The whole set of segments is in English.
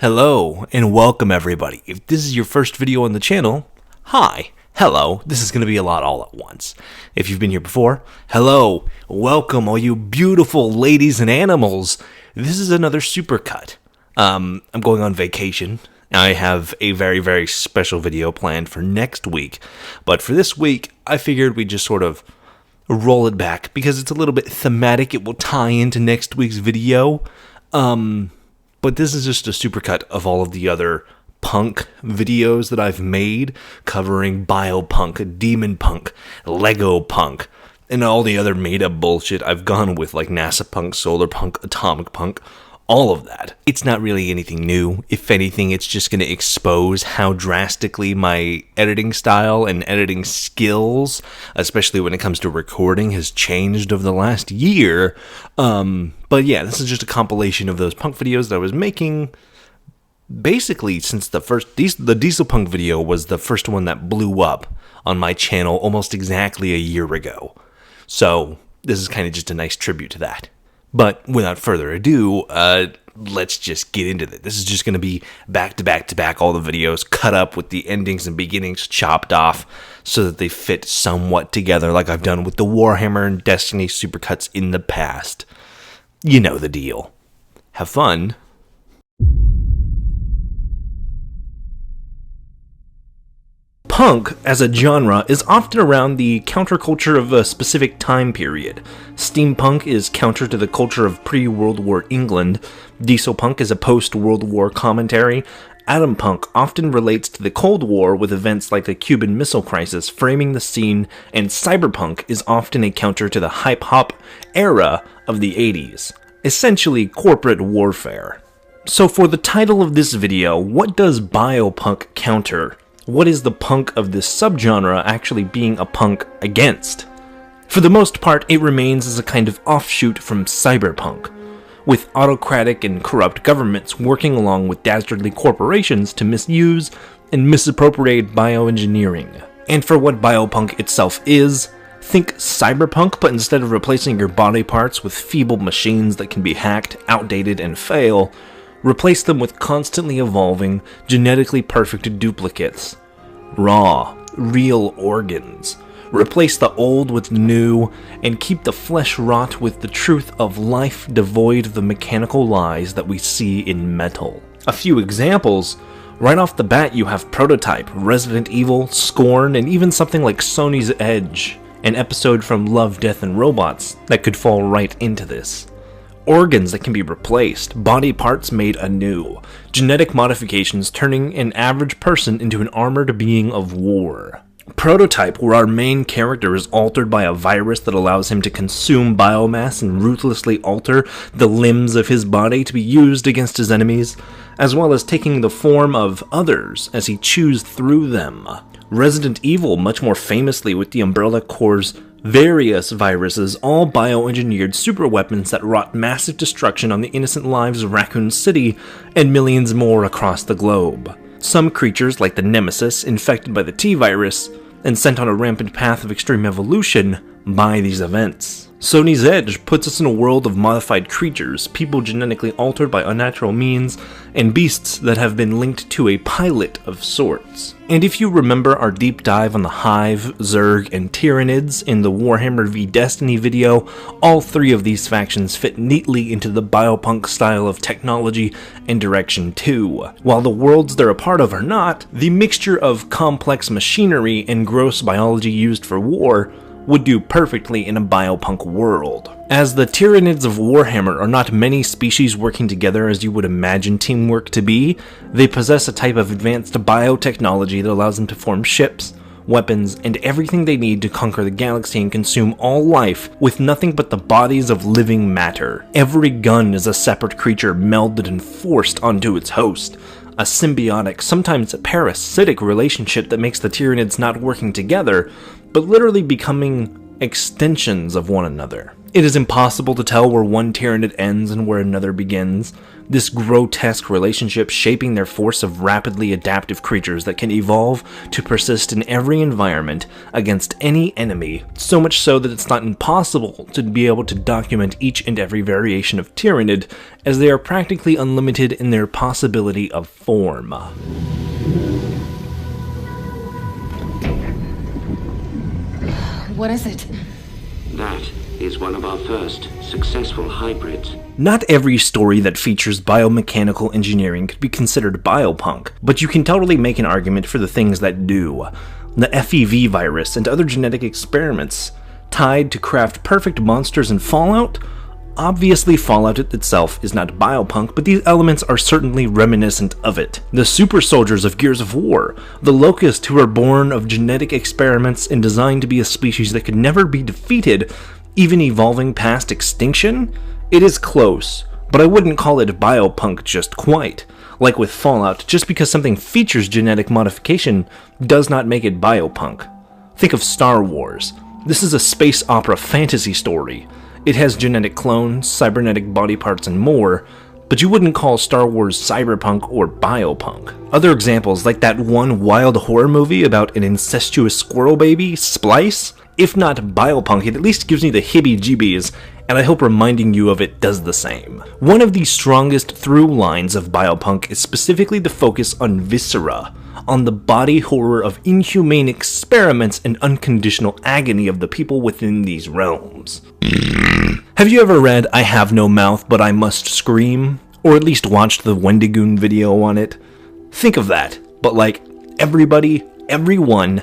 Hello and welcome everybody. If this is your first video on the channel, hi, hello, this is going to be a lot all at once. If you've been here before, hello, welcome all you beautiful ladies and animals. This is another supercut. I'm going on vacation. I have a very special video planned for next week, but for this week, I figured we'd just sort of roll it back because it's a little bit thematic. It will tie into next week's video. But this is just a supercut of all of the other punk videos that I've made covering Biopunk, Demonpunk, Legopunk, and all the other made-up bullshit I've gone with, like Nasapunk, Solarpunk, Atomic Punk, all of that. It's not really anything new. If anything, it's just going to expose how drastically my editing style and editing skills, especially when it comes to recording, has changed over the last year. But yeah, this is just a compilation of those punk videos that I was making basically since the Dieselpunk video was the first one that blew up on my channel almost exactly a year ago. So this is kind of just a nice tribute to that. But without further ado, let's just get into it. This is just going to be back to back, all the videos cut up with the endings and beginnings chopped off so that they fit somewhat together like I've done with the Warhammer and Destiny supercuts in the past. You know the deal. Have fun. Punk, as a genre, is often around the counterculture of a specific time period. Steampunk is counter to the culture of pre-World War England. Dieselpunk is a post-World War commentary. Atompunk often relates to the Cold War with events like the Cuban Missile Crisis framing the scene, and Cyberpunk is often a counter to the hype-hop era of the 80s. Essentially, corporate warfare. So for the title of this video, what does Biopunk counter? What is the punk of this subgenre actually being a punk against? For the most part, it remains as a kind of offshoot from Cyberpunk, with autocratic and corrupt governments working along with dastardly corporations to misuse and misappropriate bioengineering. And for what Biopunk itself is, think Cyberpunk, but instead of replacing your body parts with feeble machines that can be hacked, outdated, and fail, replace them with constantly evolving, genetically perfect duplicates. Raw, real organs. Replace the old with new, and keep the flesh rot with the truth of life devoid of the mechanical lies that we see in metal. A few examples. Right off the bat you have Prototype, Resident Evil, Scorn, and even something like Sony's Edge, an episode from Love, Death, and Robots that could fall right into this. Organs that can be replaced, body parts made anew, genetic modifications turning an average person into an armored being of war. Prototype, where our main character is altered by a virus that allows him to consume biomass and ruthlessly alter the limbs of his body to be used against his enemies, as well as taking the form of others as he chews through them. Resident Evil, much more famously with the Umbrella Corps' various viruses, all bioengineered superweapons that wrought massive destruction on the innocent lives of Raccoon City and millions more across the globe. Some creatures, like the Nemesis, infected by the T-virus and sent on a rampant path of extreme evolution by these events. Sony's Edge puts us in a world of modified creatures, people genetically altered by unnatural means, and beasts that have been linked to a pilot of sorts. And if you remember our deep dive on the Hive, Zerg, and Tyranids in the Warhammer v Destiny video, all three of these factions fit neatly into the Biopunk style of technology and direction too. While the worlds they're a part of are not, the mixture of complex machinery and gross biology used for war would do perfectly in a Biopunk world. As the Tyranids of Warhammer are not many species working together as you would imagine teamwork to be, they possess a type of advanced biotechnology that allows them to form ships, weapons, and everything they need to conquer the galaxy and consume all life with nothing but the bodies of living matter. Every gun is a separate creature melded and forced onto its host, a symbiotic, sometimes parasitic relationship that makes the Tyranids not working together, but literally becoming extensions of one another. It is impossible to tell where one Tyranid ends and where another begins. this grotesque relationship shaping their force of rapidly adaptive creatures that can evolve to persist in every environment against any enemy, so much so that it's not impossible to be able to document each and every variation of Tyranid, as they are practically unlimited in their possibility of form. What is it? That is one of our first successful hybrids. Not every story that features biomechanical engineering could be considered biopunk, but you can totally make an argument for the things that do. The FEV virus and other genetic experiments tied to craft perfect monsters in Fallout? Obviously, Fallout itself is not biopunk, but these elements are certainly reminiscent of it. The super soldiers of Gears of War, the locusts who are born of genetic experiments and designed to be a species that could never be defeated, even evolving past extinction? It is close, but I wouldn't call it biopunk just quite. Like with Fallout, just because something features genetic modification does not make it biopunk. Think of Star Wars. This is a space opera fantasy story. It has genetic clones, cybernetic body parts, and more, but you wouldn't call Star Wars cyberpunk or biopunk. Other examples, like that one wild horror movie about an incestuous squirrel baby, Splice? If not biopunk, it at least gives me the heebie-jeebies, and I hope reminding you of it does the same. One of the strongest through lines of biopunk is specifically the focus on viscera, on the body horror of inhumane experiments and unconditional agony of the people within these realms. Have you ever read I Have No Mouth But I Must Scream? Or at least watched the Wendigoon video on it? Think of that, but like everybody, everyone,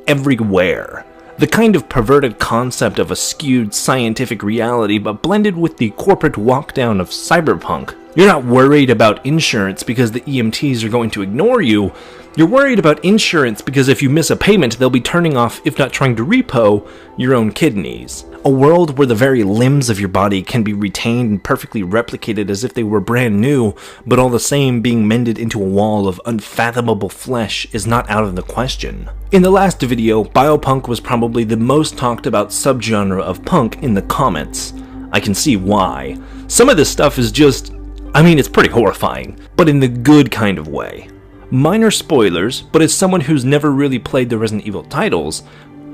everywhere. The kind of perverted concept of a skewed scientific reality but blended with the corporate walkdown of cyberpunk. You're not worried about insurance because the EMTs are going to ignore you. You're worried about insurance because if you miss a payment, they'll be turning off, if not trying to repo, your own kidneys. A world where the very limbs of your body can be retained and perfectly replicated as if they were brand new, but all the same being mended into a wall of unfathomable flesh is not out of the question. In the last video, biopunk was probably the most talked about subgenre of punk in the comments. I can see why. Some of this stuff is just, it's pretty horrifying, but in the good kind of way. Minor spoilers, but as someone who's never really played the Resident Evil titles,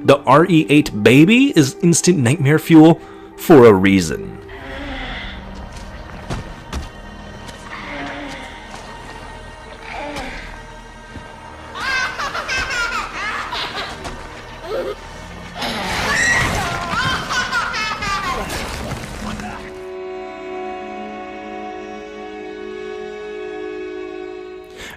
the RE8 baby is instant nightmare fuel for a reason.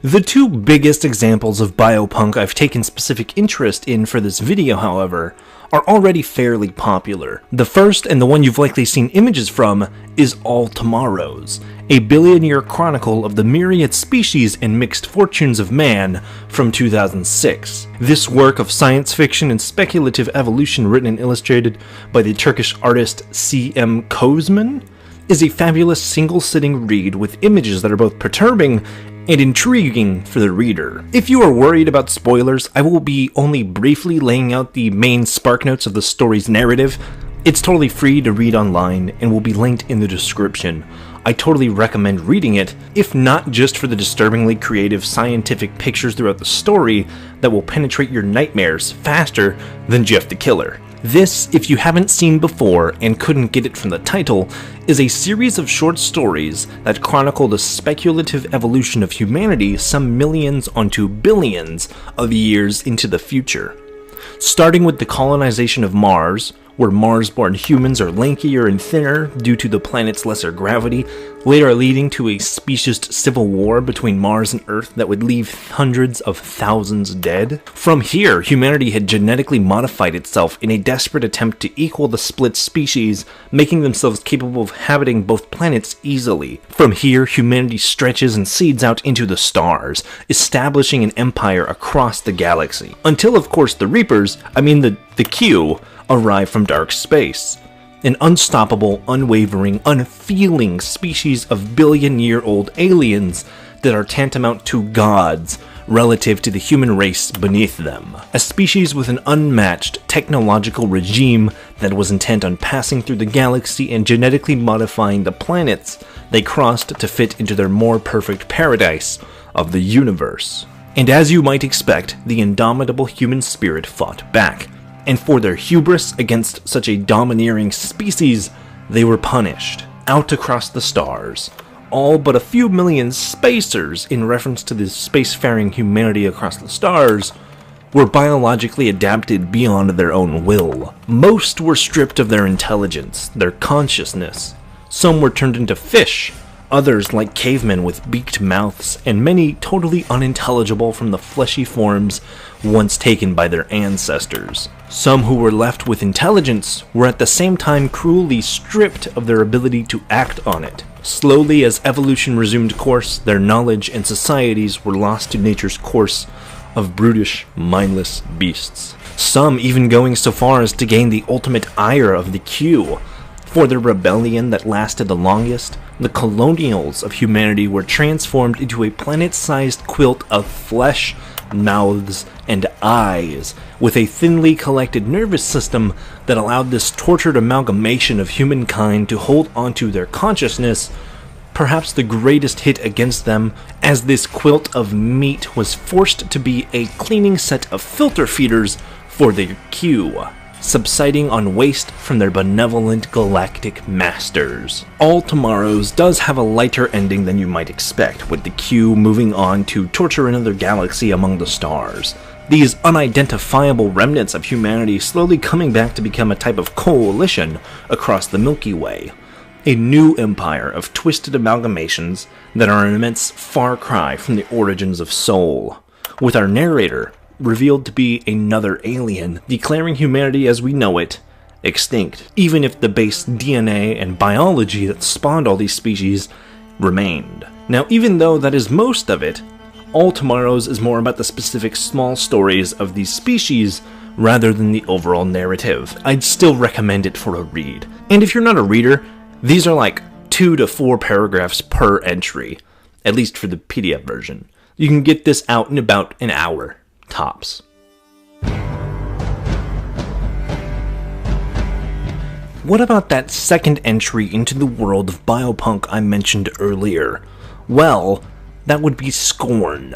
The two biggest examples of biopunk I've taken specific interest in for this video, however, are already fairly popular. The first, and the one you've likely seen images from, is All Tomorrows, a billion-year chronicle of the myriad species and mixed fortunes of man from 2006. This work of science fiction and speculative evolution written and illustrated by the Turkish artist C.M. Kozman is a fabulous single-sitting read with images that are both perturbing and intriguing for the reader. If you are worried about spoilers, I will be only briefly laying out the main spark notes of the story's narrative. It's totally free to read online and will be linked in the description. I totally recommend reading it, if not just for the disturbingly creative scientific pictures throughout the story that will penetrate your nightmares faster than Jeff the Killer. This, if you haven't seen before and couldn't get it from the title, is a series of short stories that chronicle the speculative evolution of humanity some millions onto billions of years into the future. Starting with the colonization of Mars, where Mars-born humans are lankier and thinner due to the planet's lesser gravity, later leading to a specious civil war between Mars and Earth that would leave hundreds of thousands dead. From here, humanity had genetically modified itself in a desperate attempt to equal the split species, making themselves capable of habiting both planets easily. From here, humanity stretches and seeds out into the stars, establishing an empire across the galaxy. Until, of course, the Reapers, the Q, arrive from dark space. An unstoppable, unwavering, unfeeling species of billion-year-old aliens that are tantamount to gods, relative to the human race beneath them. A species with an unmatched technological regime that was intent on passing through the galaxy and genetically modifying the planets they crossed to fit into their more perfect paradise of the universe. And as you might expect, the indomitable human spirit fought back, and for their hubris against such a domineering species, they were punished. Out across the stars, all but a few million spacers, in reference to the spacefaring humanity across the stars, were biologically adapted beyond their own will. Most were stripped of their intelligence, their consciousness. Some were turned into fish, others like cavemen with beaked mouths, and many totally unintelligible from the fleshy forms once taken by their ancestors. Some who were left with intelligence were at the same time cruelly stripped of their ability to act on it. Slowly, as evolution resumed course, their knowledge and societies were lost to nature's course of brutish, mindless beasts. Some even going so far as to gain the ultimate ire of the Q. For the rebellion that lasted the longest, the colonials of humanity were transformed into a planet-sized quilt of flesh, mouths, and eyes, with a thinly collected nervous system that allowed this tortured amalgamation of humankind to hold onto their consciousness. Perhaps the greatest hit against them, as this quilt of meat was forced to be a cleaning set of filter feeders for their Q, subsiding on waste from their benevolent galactic masters. All Tomorrows does have a lighter ending than you might expect, with the Q moving on to torture another galaxy among the stars. These unidentifiable remnants of humanity slowly coming back to become a type of coalition across the Milky Way. A new empire of twisted amalgamations that are an immense far cry from the origins of Soul, with our narrator revealed to be another alien, declaring humanity as we know it extinct, even if the base DNA and biology that spawned all these species remained. Now, even though that is most of it, All Tomorrows is more about the specific small stories of these species rather than the overall narrative. I'd still recommend it for a read. And if you're not a reader, these are like 2 to 4 paragraphs per entry, at least for the PDF version. You can get this out in about an hour, tops. What about that second entry into the world of Biopunk I mentioned earlier? Well, that would be Scorn.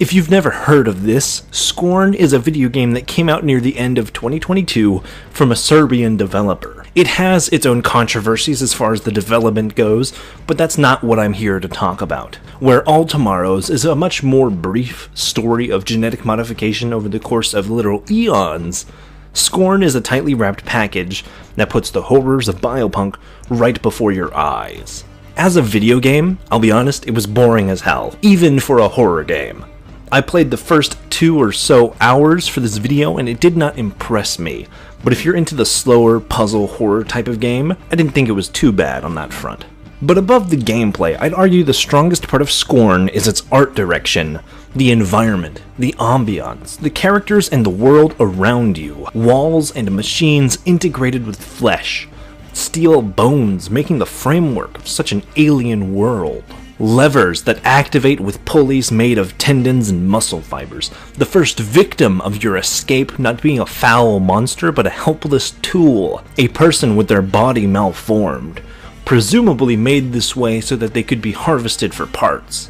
If you've never heard of this, Scorn is a video game that came out near the end of 2022 from a Serbian developer. It has its own controversies as far as the development goes, but that's not what I'm here to talk about. Where All Tomorrows is a much more brief story of genetic modification over the course of literal eons, Scorn is a tightly wrapped package that puts the horrors of Biopunk right before your eyes. As a video game, I'll be honest, it was boring as hell, even for a horror game. I played the first 2 or so hours for this video and it did not impress me, but if you're into the slower puzzle horror type of game, I didn't think it was too bad on that front. But above the gameplay, I'd argue the strongest part of Scorn is its art direction, the environment, the ambiance, the characters and the world around you, walls and machines integrated with flesh, steel bones making the framework of such an alien world. Levers that activate with pulleys made of tendons and muscle fibers. The first victim of your escape not being a foul monster but a helpless tool. A person with their body malformed. Presumably made this way so that they could be harvested for parts.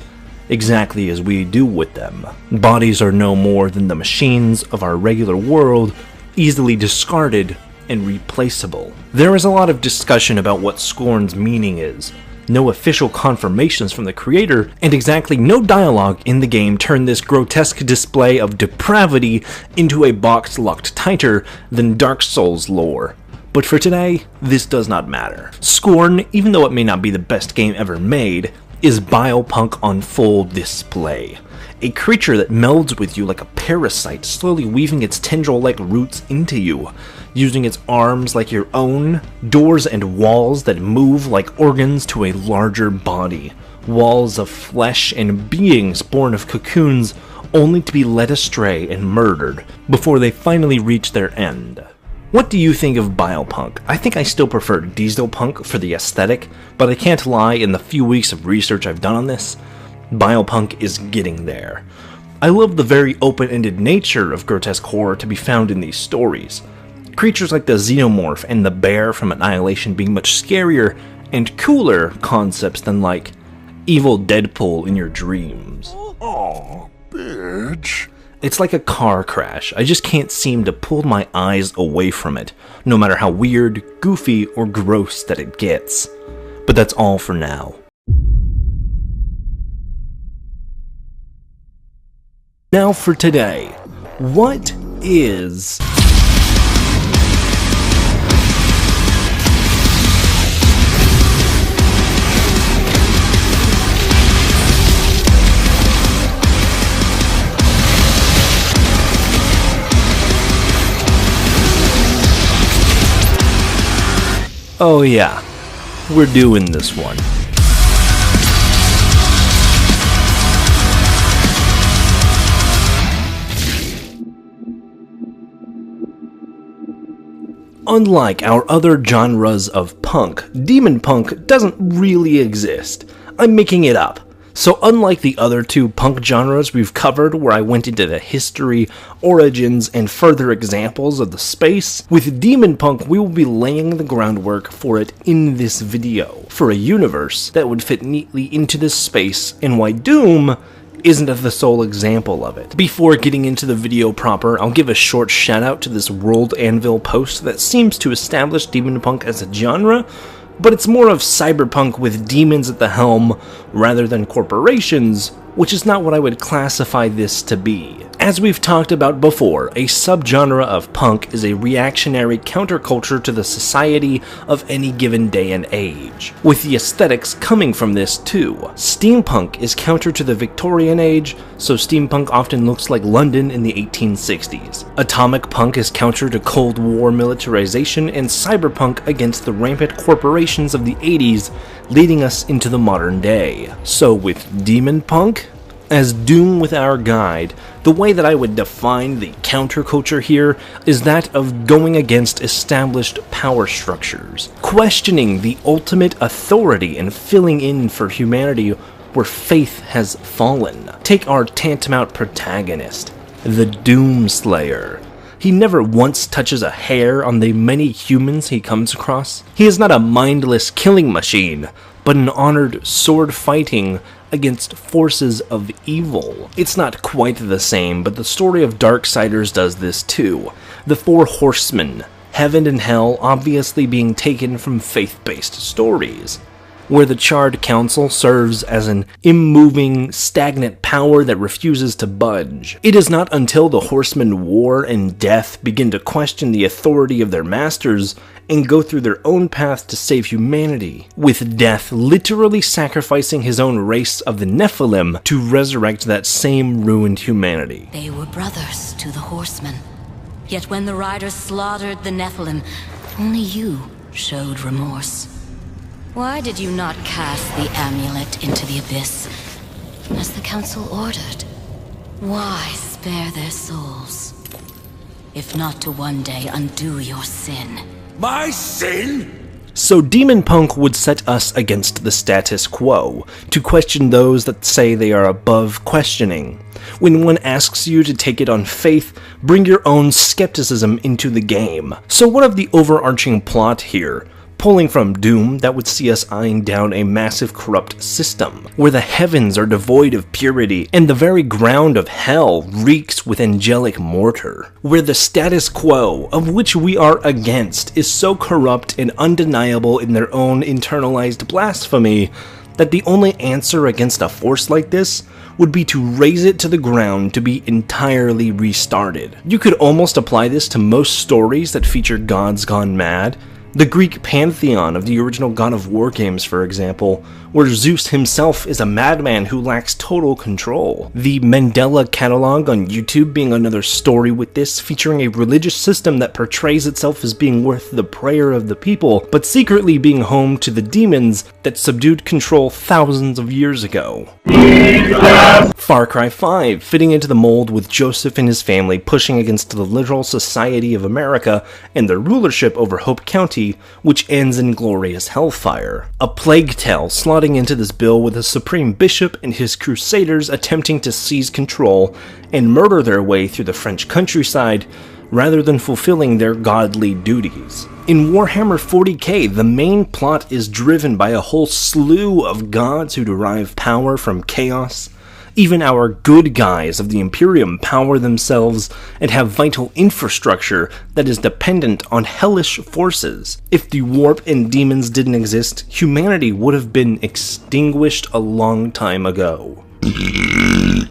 Exactly as we do with them. Bodies are no more than the machines of our regular world, easily discarded and replaceable. There is a lot of discussion about what Scorn's meaning is. No official confirmations from the creator, and exactly no dialogue in the game turned this grotesque display of depravity into a box locked tighter than Dark Souls lore. But for today, this does not matter. Scorn, even though it may not be the best game ever made, is Biopunk on full display. A creature that melds with you like a parasite, slowly weaving its tendril-like roots into you, using its arms like your own, doors and walls that move like organs to a larger body, walls of flesh and beings born of cocoons only to be led astray and murdered before they finally reach their end. What do you think of Biopunk? I think I still prefer Dieselpunk for the aesthetic, but I can't lie, in the few weeks of research I've done on this, Biopunk is getting there. I love the very open-ended nature of grotesque horror to be found in these stories. Creatures like the xenomorph and the bear from Annihilation being much scarier and cooler concepts than like evil Deadpool in your dreams. Aw, bitch. It's like a car crash. I just can't seem to pull my eyes away from it, no matter how weird, goofy, or gross that it gets. But that's all for now. Now for today. What is... Oh yeah, we're doing this one. Unlike our other genres of punk, Demonpunk doesn't really exist. I'm making it up. So unlike the other two punk genres we've covered where I went into the history, origins, and further examples of the space, with Demonpunk we will be laying the groundwork for it in this video, for a universe that would fit neatly into this space, and why Doom isn't the sole example of it. Before getting into the video proper, I'll give a short shout out to this World Anvil post that seems to establish Demonpunk as a genre, but it's more of cyberpunk with demons at the helm rather than corporations, which is not what I would classify this to be. As we've talked about before, a subgenre of punk is a reactionary counterculture to the society of any given day and age, with the aesthetics coming from this too. Steampunk is counter to the Victorian age, so steampunk often looks like London in the 1860s. Atomic punk is counter to Cold War militarization, and cyberpunk against the rampant corporations of the 80s, leading us into the modern day. So with Demonpunk, as Doom with our guide, the way that I would define the counterculture here is that of going against established power structures, questioning the ultimate authority and filling in for humanity where faith has fallen. Take our tantamount protagonist, the Doomslayer. He never once touches a hair on the many humans he comes across. He is not a mindless killing machine, but an honored sword fighting against forces of evil. It's not quite the same, but the story of Darksiders does this too. The four horsemen, heaven and hell obviously being taken from faith-based stories, where the Charred Council serves as an immoving, stagnant power that refuses to budge. It is not until the horsemen war and death begin to question the authority of their masters and go through their own path to save humanity, with Death literally sacrificing his own race of the Nephilim to resurrect that same ruined humanity. They were brothers to the horsemen. Yet when the riders slaughtered the Nephilim, only you showed remorse. Why did you not cast the amulet into the abyss, as the council ordered? Why spare their souls, if not to one day undo your sin? My sin? So Demonpunk would set us against the status quo, to question those that say they are above questioning. When one asks you to take it on faith, bring your own skepticism into the game. So what of the overarching plot here? Pulling from Doom, that would see us eyeing down a massive corrupt system, where the heavens are devoid of purity, and the very ground of hell reeks with angelic mortar, where the status quo, of which we are against, is so corrupt and undeniable in their own internalized blasphemy, that the only answer against a force like this would be to raze it to the ground to be entirely restarted. You could almost apply this to most stories that feature gods gone mad. The Greek pantheon of the original God of War games, for example, where Zeus himself is a madman who lacks total control. The Mandela catalog on YouTube being another story with this, featuring a religious system that portrays itself as being worth the prayer of the people, but secretly being home to the demons that subdued control thousands of years ago. Far Cry 5, fitting into the mold with Joseph and his family pushing against the literal society of America and their rulership over Hope County, which ends in glorious hellfire. A Plague Tale slaughtering flooding into this bill with a supreme bishop and his crusaders attempting to seize control and murder their way through the French countryside rather than fulfilling their godly duties. In Warhammer 40k, the main plot is driven by a whole slew of gods who derive power from chaos. Even our good guys of the Imperium power themselves and have vital infrastructure that is dependent on hellish forces. If the warp and demons didn't exist, humanity would have been extinguished a long time ago.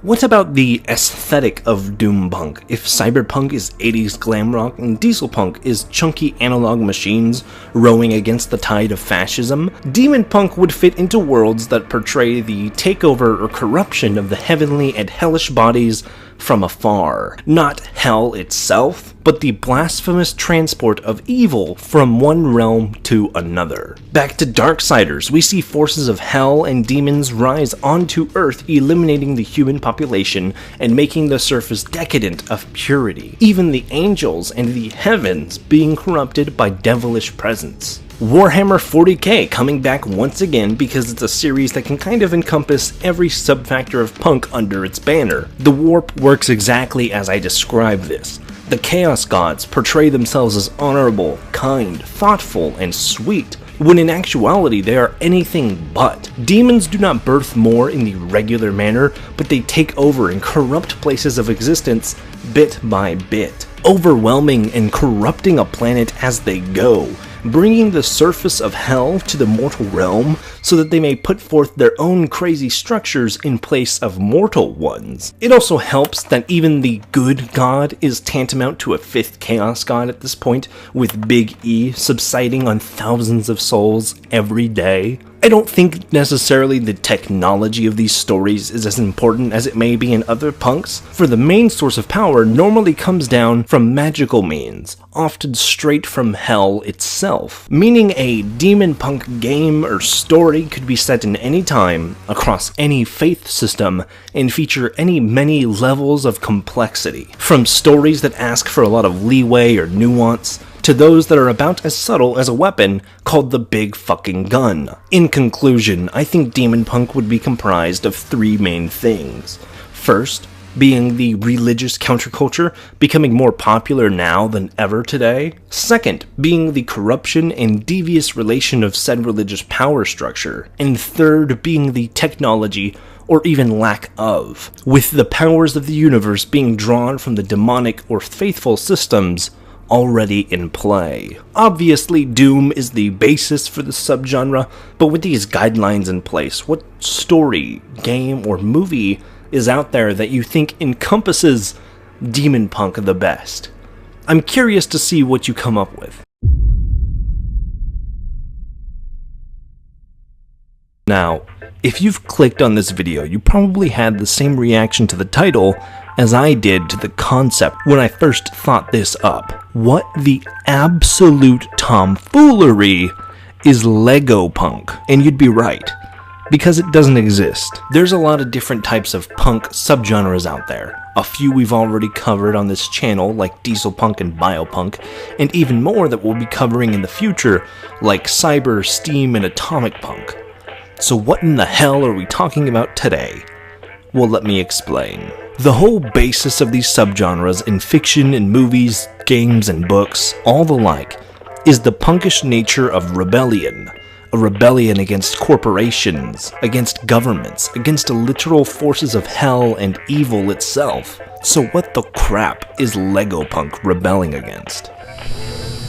What about the aesthetic of Demonpunk? If Cyberpunk is 80s glam rock and Dieselpunk is chunky analog machines rowing against the tide of fascism, Demonpunk would fit into worlds that portray the takeover or corruption of the heavenly and hellish bodies from afar. Not hell itself, but the blasphemous transport of evil from one realm to another. Back to Darksiders, we see forces of hell and demons rise onto Earth, eliminating the human population and making the surface decadent of purity. Even the angels and the heavens being corrupted by devilish presence. Warhammer 40k coming back once again because it's a series that can kind of encompass every subfactor of punk under its banner. The warp works exactly as I described this. The Chaos Gods portray themselves as honorable, kind, thoughtful, and sweet, when in actuality they are anything but. Demons do not birth more in the regular manner, but they take over and corrupt places of existence bit by bit, overwhelming and corrupting a planet as they go, bringing the surface of hell to the mortal realm so that they may put forth their own crazy structures in place of mortal ones. It also helps that even the good god is tantamount to a fifth chaos god at this point, with Big E subsiding on thousands of souls every day. I don't think necessarily the technology of these stories is as important as it may be in other punks, for the main source of power normally comes down from magical means, often straight from hell itself, meaning a Demonpunk game or story could be set in any time, across any faith system, and feature any many levels of complexity, from stories that ask for a lot of leeway or nuance, to those that are about as subtle as a weapon called the big fucking gun. In conclusion, I think Demonpunk would be comprised of three main things. First, being the religious counterculture becoming more popular now than ever today. Second, being the corruption and devious relation of said religious power structure. And third, being the technology or even lack of, with the powers of the universe being drawn from the demonic or faithful systems already in play. Obviously, Doom is the basis for the subgenre, but with these guidelines in place, what story, game, or movie is out there that you think encompasses Demonpunk the best? I'm curious to see what you come up with. Now, if you've clicked on this video, you probably had the same reaction to the title as I did to the concept when I first thought this up. What the absolute tomfoolery is Legopunk? And you'd be right, because it doesn't exist. There's a lot of different types of punk subgenres out there. A few we've already covered on this channel, like Dieselpunk and Biopunk, and even more that we'll be covering in the future, like Cyber, Steam, and Atomic Punk. So what in the hell are we talking about today? Well, let me explain. The whole basis of these subgenres in fiction and movies, games and books, all the like, is the punkish nature of rebellion. A rebellion against corporations, against governments, against the literal forces of hell and evil itself. So what the crap is Legopunk rebelling against?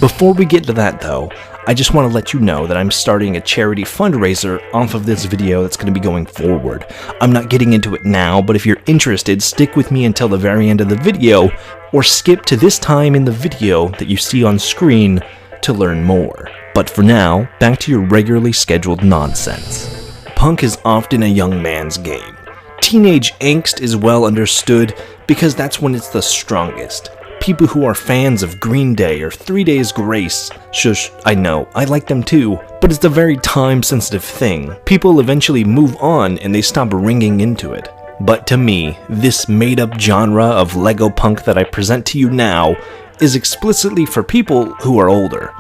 Before we get to that though, I just want to let you know that I'm starting a charity fundraiser off of this video that's going to be going forward. I'm not getting into it now, but if you're interested, stick with me until the very end of the video, or skip to this time in the video that you see on screen to learn more. But for now, back to your regularly scheduled nonsense. Punk is often a young man's game. Teenage angst is well understood because that's when it's the strongest. People who are fans of Green Day or 3 Days Grace, shush, I know, I like them too, but it's a very time-sensitive thing. People eventually move on and they stop ringing into it. But to me, this made-up genre of Legopunk that I present to you now is explicitly for people who are older.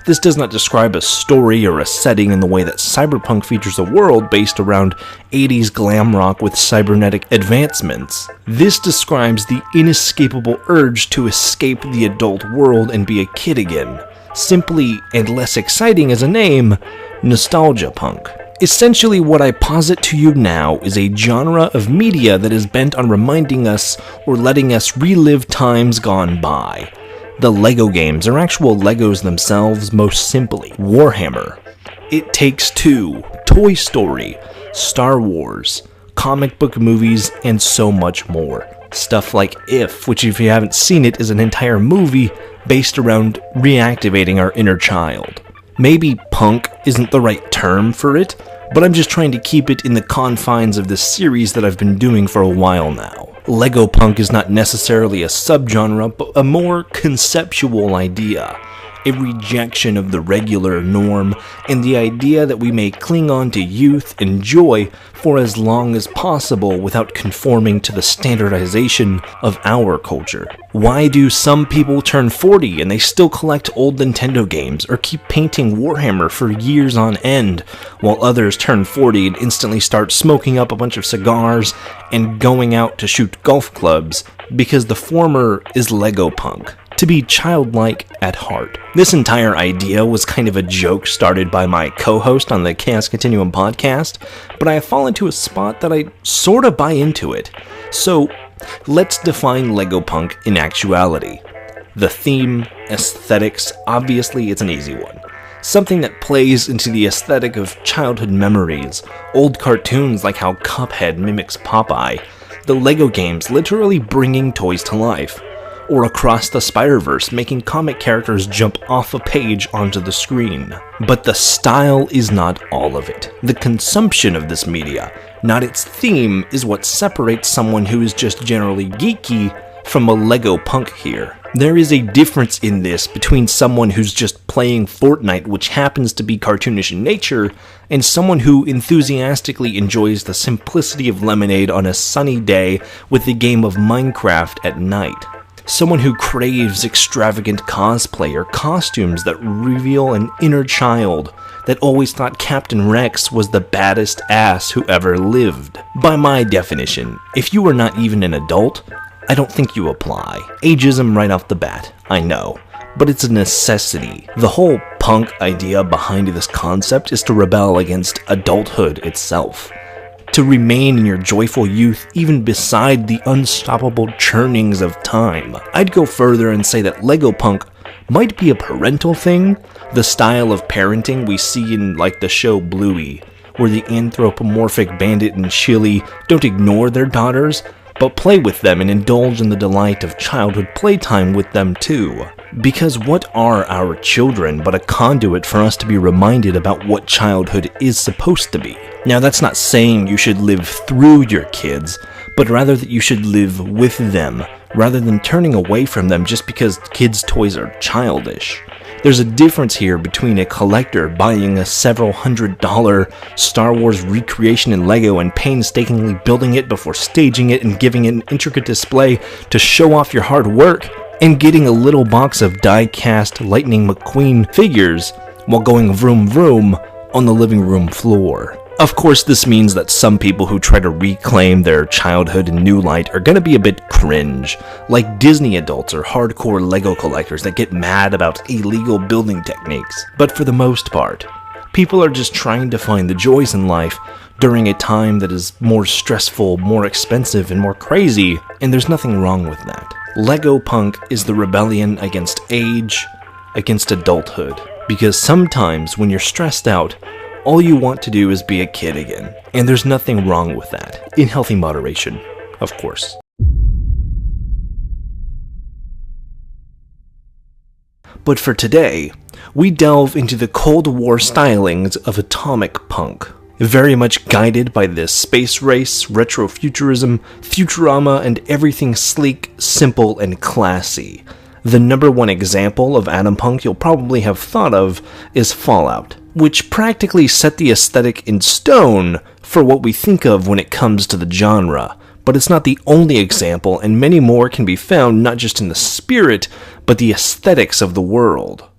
This does not describe a story or a setting in the way that Cyberpunk features a world based around 80s glam rock with cybernetic advancements. This describes the inescapable urge to escape the adult world and be a kid again. Simply and less exciting as a name, Nostalgiapunk. Essentially, what I posit to you now is a genre of media that is bent on reminding us or letting us relive times gone by. The Lego games are actual Legos themselves, most simply. Warhammer, It Takes Two, Toy Story, Star Wars, comic book movies, and so much more. Stuff like If, which if you haven't seen it is an entire movie based around reactivating our inner child. Maybe punk isn't the right term for it, but I'm just trying to keep it in the confines of this series that I've been doing for a while now. Legopunk is not necessarily a subgenre, but a more conceptual idea. A rejection of the regular norm, and the idea that we may cling on to youth and joy for as long as possible without conforming to the standardization of our culture. Why do some people turn 40 and they still collect old Nintendo games or keep painting Warhammer for years on end, while others turn 40 and instantly start smoking up a bunch of cigars and going out to shoot golf clubs? Because the former is Legopunk. To be childlike at heart. This entire idea was kind of a joke started by my co-host on the Chaos Continuum podcast, but I have fallen to a spot that I sort of buy into it. So, let's define Legopunk in actuality. The theme, aesthetics, obviously it's an easy one. Something that plays into the aesthetic of childhood memories, old cartoons like how Cuphead mimics Popeye, the Lego games literally bringing toys to life, or Across the Spider-Verse making comic characters jump off a page onto the screen. But the style is not all of it. The consumption of this media, not its theme, is what separates someone who is just generally geeky from a Lego punk here. There is a difference in this between someone who's just playing Fortnite, which happens to be cartoonish in nature, and someone who enthusiastically enjoys the simplicity of lemonade on a sunny day with the game of Minecraft at night. Someone who craves extravagant cosplay or costumes that reveal an inner child that always thought Captain Rex was the baddest ass who ever lived. By my definition, if you are not even an adult, I don't think you apply. Ageism right off the bat, I know, but it's a necessity. The whole punk idea behind this concept is to rebel against adulthood itself. To remain in your joyful youth even beside the unstoppable churnings of time. I'd go further and say that Legopunk might be a parental thing, the style of parenting we see in like the show Bluey, where the anthropomorphic bandit and Chili don't ignore their daughters, but play with them and indulge in the delight of childhood playtime with them too. Because what are our children but a conduit for us to be reminded about what childhood is supposed to be? Now that's not saying you should live through your kids, but rather that you should live with them, rather than turning away from them just because kids' toys are childish. There's a difference here between a collector buying a several $100 Star Wars recreation in Lego and painstakingly building it before staging it and giving it an intricate display to show off your hard work, and getting a little box of die-cast Lightning McQueen figures while going vroom vroom on the living room floor. Of course, this means that some people who try to reclaim their childhood in new light are gonna be a bit cringe, like Disney adults or hardcore Lego collectors that get mad about illegal building techniques. But for the most part, people are just trying to find the joys in life during a time that is more stressful, more expensive, and more crazy, and there's nothing wrong with that. Legopunk is the rebellion against age, against adulthood, because sometimes when you're stressed out, all you want to do is be a kid again, and there's nothing wrong with that, in healthy moderation, of course. But for today, we delve into the Cold War stylings of atomic punk, very much guided by this space race, retrofuturism, Futurama, and everything sleek, simple, and classy. The number one example of atom punk you'll probably have thought of is Fallout, which practically set the aesthetic in stone for what we think of when it comes to the genre. But it's not the only example, and many more can be found not just in the spirit, but the aesthetics of the world.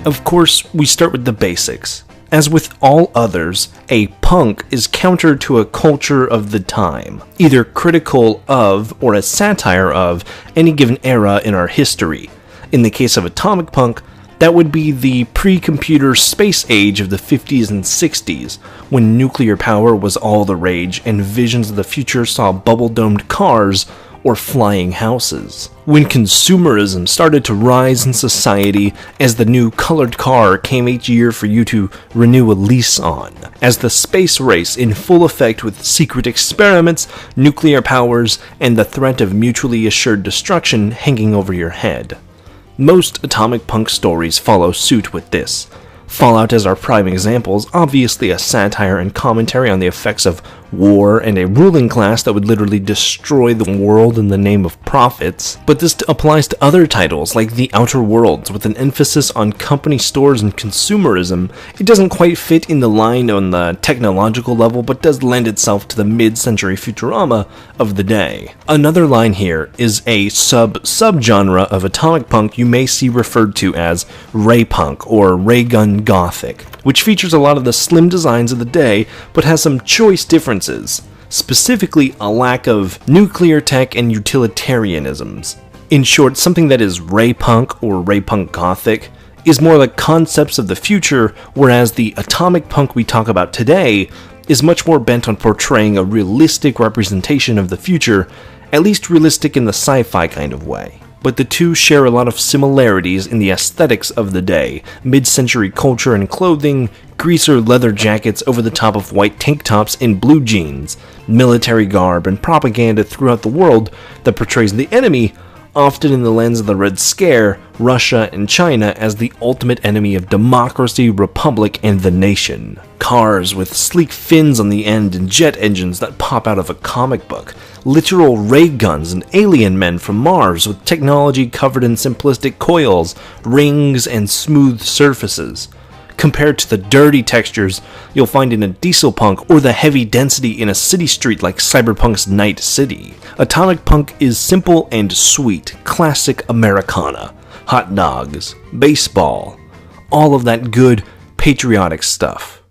Of course, we start with the basics. As with all others, a punk is counter to a culture of the time, either critical of or a satire of any given era in our history. In the case of atomic punk, that would be the pre-computer space age of the 50s and 60s, when nuclear power was all the rage and visions of the future saw bubble-domed cars or flying houses. When consumerism started to rise in society as the new colored car came each year for you to renew a lease on. As the space race in full effect with secret experiments, nuclear powers, and the threat of mutually assured destruction hanging over your head. Most atomic punk stories follow suit with this. Fallout as our prime example is obviously a satire and commentary on the effects of war and a ruling class that would literally destroy the world in the name of profits, but this applies to other titles like The Outer Worlds with an emphasis on company stores and consumerism. It doesn't quite fit in the line on the technological level, but does lend itself to the mid-century Futurama of the day. Another line here is a subgenre of atomic punk you may see referred to as ray punk or ray gun gothic, which features a lot of the slim designs of the day, but has some choice differences, specifically a lack of nuclear tech and utilitarianisms. In short, something that is ray punk or ray punk gothic is more like concepts of the future, whereas the atomic punk we talk about today is much more bent on portraying a realistic representation of the future, at least realistic in the sci-fi kind of way. But the two share a lot of similarities in the aesthetics of the day, mid-century culture and clothing, greaser leather jackets over the top of white tank tops and blue jeans, military garb, and propaganda throughout the world that portrays the enemy, often in the lens of the Red Scare, Russia, and China as the ultimate enemy of democracy, republic, and the nation. Cars with sleek fins on the end and jet engines that pop out of a comic book. Literal ray guns and alien men from Mars with technology covered in simplistic coils, rings, and smooth surfaces. Compared to the dirty textures you'll find in a diesel punk or the heavy density in a city street like Cyberpunk's Night City. Atomic punk is simple and sweet, classic Americana. Hot dogs, baseball, all of that good, patriotic stuff.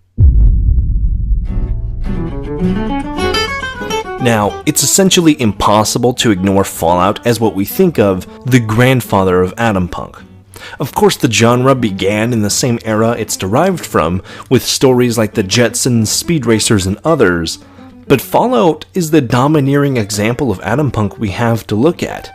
Now, it's essentially impossible to ignore Fallout as what we think of the grandfather of Atom Punk. Of course, the genre began in the same era it's derived from, with stories like the Jetsons, Speed Racers, and others, but Fallout is the domineering example of Atom Punk we have to look at.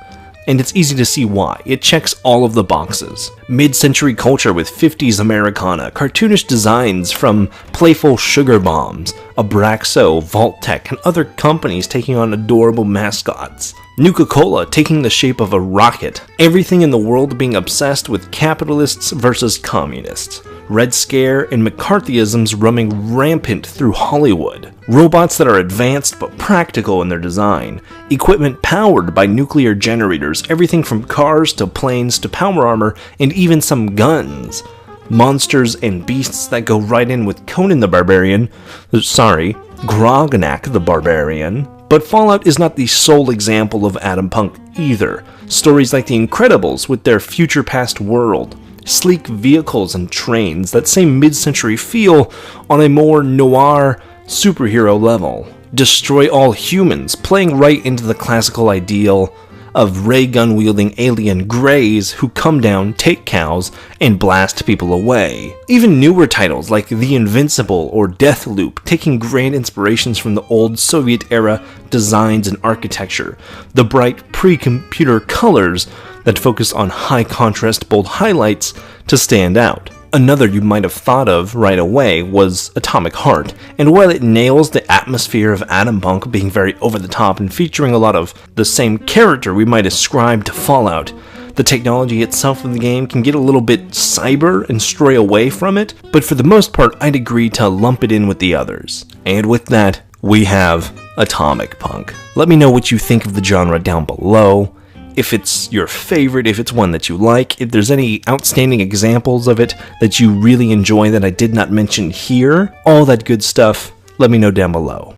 And it's easy to see why. It checks all of the boxes. Mid-century culture with 50s Americana, cartoonish designs from playful sugar bombs, Abraxo, Vault-Tec, and other companies taking on adorable mascots. Nuka-Cola taking the shape of a rocket. Everything in the world being obsessed with capitalists versus communists. Red Scare and McCarthyisms roaming rampant through Hollywood. Robots that are advanced but practical in their design. Equipment powered by nuclear generators, everything from cars to planes to power armor, and even some guns. Monsters and beasts that go right in with Conan the Barbarian. Grognak the Barbarian. But Fallout is not the sole example of Atom Punk either. Stories like The Incredibles with their future past world. Sleek vehicles and trains, that same mid-century feel on a more noir superhero level. Destroy all humans, playing right into the classical ideal of ray gun wielding alien greys who come down, take cows, and blast people away. Even newer titles like The Invincible or Deathloop, taking grand inspirations from the old Soviet era designs and architecture, the bright pre-computer colors that focus on high contrast bold highlights to stand out. Another you might have thought of right away was Atomic Heart, and while it nails the atmosphere of Atom Punk being very over the top and featuring a lot of the same character we might ascribe to Fallout, the technology itself of the game can get a little bit cyber and stray away from it, but for the most part I'd agree to lump it in with the others. And with that, we have Atomic Punk. Let me know what you think of the genre down below. If it's your favorite, if it's one that you like, if there's any outstanding examples of it that you really enjoy that I did not mention here, all that good stuff, let me know down below.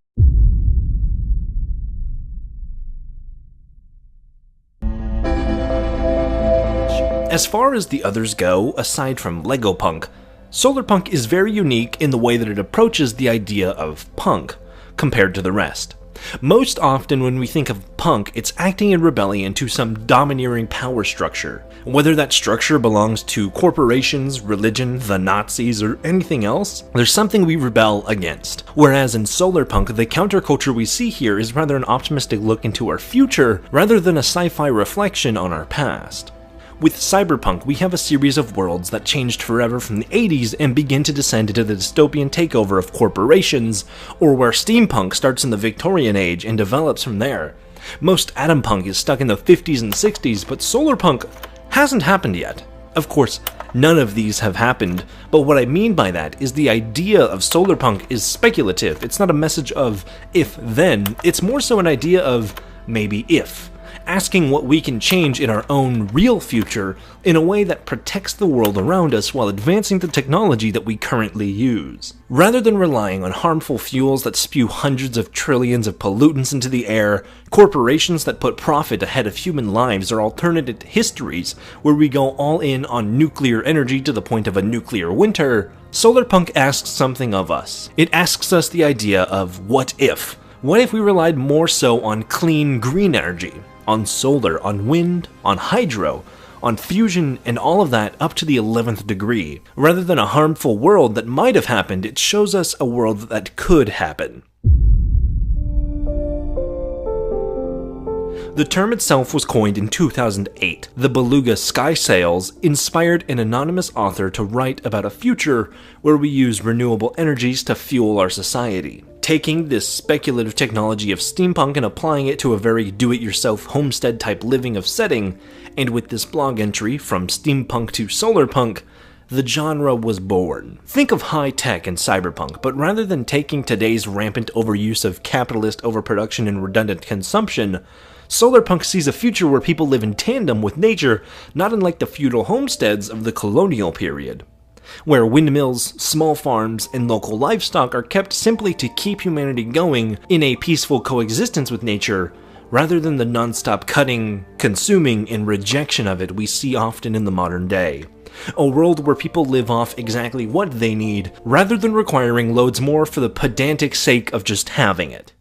As far as the others go, aside from Legopunk, Solarpunk is very unique in the way that it approaches the idea of punk, compared to the rest. Most often when we think of punk, it's acting in rebellion to some domineering power structure. Whether that structure belongs to corporations, religion, the Nazis, or anything else, there's something we rebel against. Whereas in Solarpunk, the counterculture we see here is rather an optimistic look into our future, rather than a sci-fi reflection on our past. With Cyberpunk, we have a series of worlds that changed forever from the 80s and begin to descend into the dystopian takeover of corporations, or where Steampunk starts in the Victorian Age and develops from there. Most Atompunk is stuck in the 50s and 60s, but Solarpunk hasn't happened yet. Of course, none of these have happened, but what I mean by that is the idea of Solarpunk is speculative. It's not a message of if-then, it's more so an idea of maybe if. Asking what we can change in our own real future in a way that protects the world around us while advancing the technology that we currently use. Rather than relying on harmful fuels that spew hundreds of trillions of pollutants into the air, corporations that put profit ahead of human lives, or alternate histories where we go all in on nuclear energy to the point of a nuclear winter, Solarpunk asks something of us. It asks us the idea of what if? What if we relied more so on clean green energy? On solar, on wind, on hydro, on fusion, and all of that up to the 11th degree. Rather than a harmful world that might have happened, it shows us a world that could happen. The term itself was coined in 2008. The Beluga Sky Sails inspired an anonymous author to write about a future where we use renewable energies to fuel our society. Taking this speculative technology of steampunk and applying it to a very do-it-yourself homestead-type living of setting, and with this blog entry, From Steampunk to Solarpunk, the genre was born. Think of high-tech and cyberpunk, but rather than taking today's rampant overuse of capitalist overproduction and redundant consumption, Solarpunk sees a future where people live in tandem with nature, not unlike the feudal homesteads of the colonial period, where windmills, small farms, and local livestock are kept simply to keep humanity going in a peaceful coexistence with nature, rather than the non-stop cutting, consuming, and rejection of it we see often in the modern day. A world where people live off exactly what they need, rather than requiring loads more for the pedantic sake of just having it.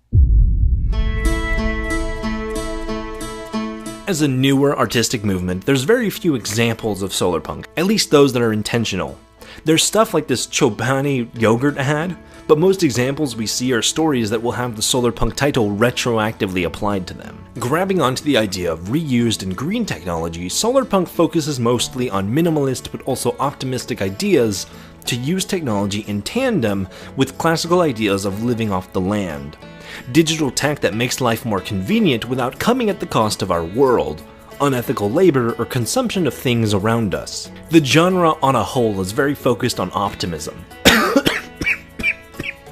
As a newer artistic movement, there's very few examples of Solarpunk, at least those that are intentional. There's stuff like this Chobani yogurt ad, but most examples we see are stories that will have the Solarpunk title retroactively applied to them. Grabbing onto the idea of reused and green technology, Solarpunk focuses mostly on minimalist but also optimistic ideas to use technology in tandem with classical ideas of living off the land. Digital tech that makes life more convenient without coming at the cost of our world, unethical labor, or consumption of things around us. The genre on a whole is very focused on optimism.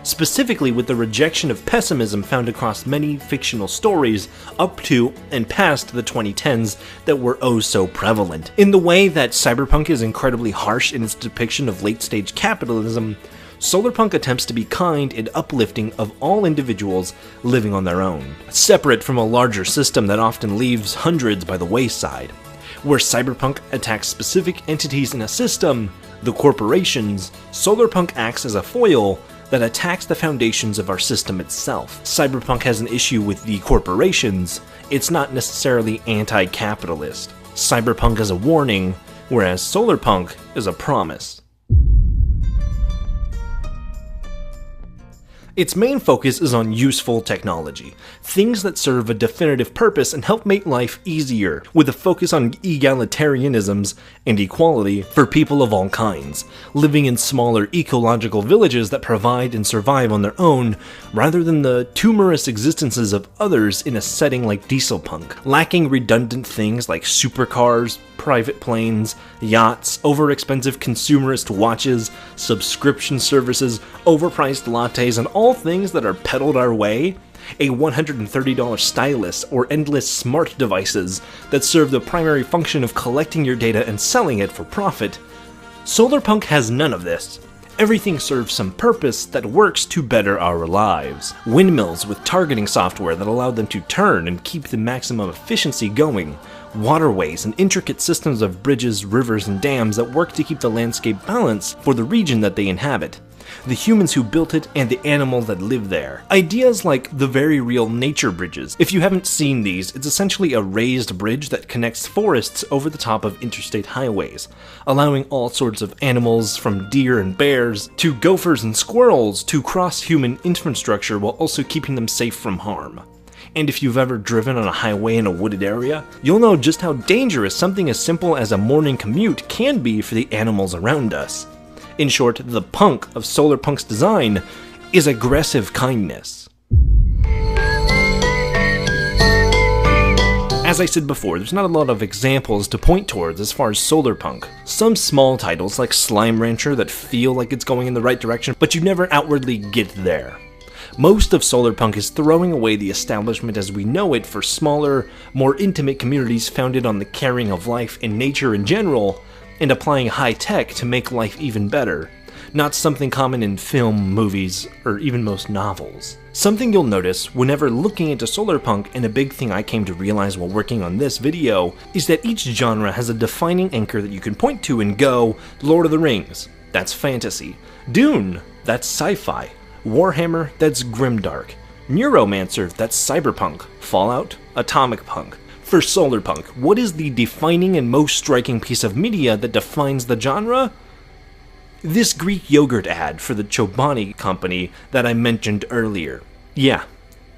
Specifically with the rejection of pessimism found across many fictional stories up to and past the 2010s that were oh so prevalent. In the way that Cyberpunk is incredibly harsh in its depiction of late-stage capitalism, Solarpunk attempts to be kind and uplifting of all individuals living on their own, separate from a larger system that often leaves hundreds by the wayside. Where Cyberpunk attacks specific entities in a system, the corporations, Solarpunk acts as a foil that attacks the foundations of our system itself. Cyberpunk has an issue with the corporations. It's not necessarily anti-capitalist. Cyberpunk is a warning, whereas Solarpunk is a promise. Its main focus is on useful technology, things that serve a definitive purpose and help make life easier, with a focus on egalitarianisms and equality for people of all kinds, living in smaller ecological villages that provide and survive on their own, rather than the tumorous existences of others in a setting like Dieselpunk, lacking redundant things like supercars, private planes, yachts, overexpensive consumerist watches, subscription services, overpriced lattes, and all things that are peddled our way, a $130 stylus, or endless smart devices that serve the primary function of collecting your data and selling it for profit. Solarpunk has none of this. Everything serves some purpose that works to better our lives. Windmills with targeting software that allowed them to turn and keep the maximum efficiency going, waterways, and intricate systems of bridges, rivers, and dams that work to keep the landscape balanced for the region that they inhabit, the humans who built it, and the animals that live there. Ideas like the very real nature bridges. If you haven't seen these, it's essentially a raised bridge that connects forests over the top of interstate highways, allowing all sorts of animals, from deer and bears, to gophers and squirrels, to cross human infrastructure while also keeping them safe from harm. And if you've ever driven on a highway in a wooded area, you'll know just how dangerous something as simple as a morning commute can be for the animals around us. In short, the punk of Solarpunk's design is aggressive kindness. As I said before, there's not a lot of examples to point towards as far as Solarpunk. Some small titles like Slime Rancher that feel like it's going in the right direction, but you never outwardly get there. Most of Solarpunk is throwing away the establishment as we know it for smaller, more intimate communities founded on the caring of life and nature in general, and applying high tech to make life even better, not something common in film, movies, or even most novels. Something you'll notice whenever looking into Solarpunk, and a big thing I came to realize while working on this video, is that each genre has a defining anchor that you can point to and go, Lord of the Rings, that's fantasy. Dune, that's sci-fi. Warhammer, that's grimdark. Neuromancer, that's cyberpunk. Fallout, atomic punk. For Solarpunk, what is the defining and most striking piece of media that defines the genre? This Greek yogurt ad for the Chobani company that I mentioned earlier. Yeah,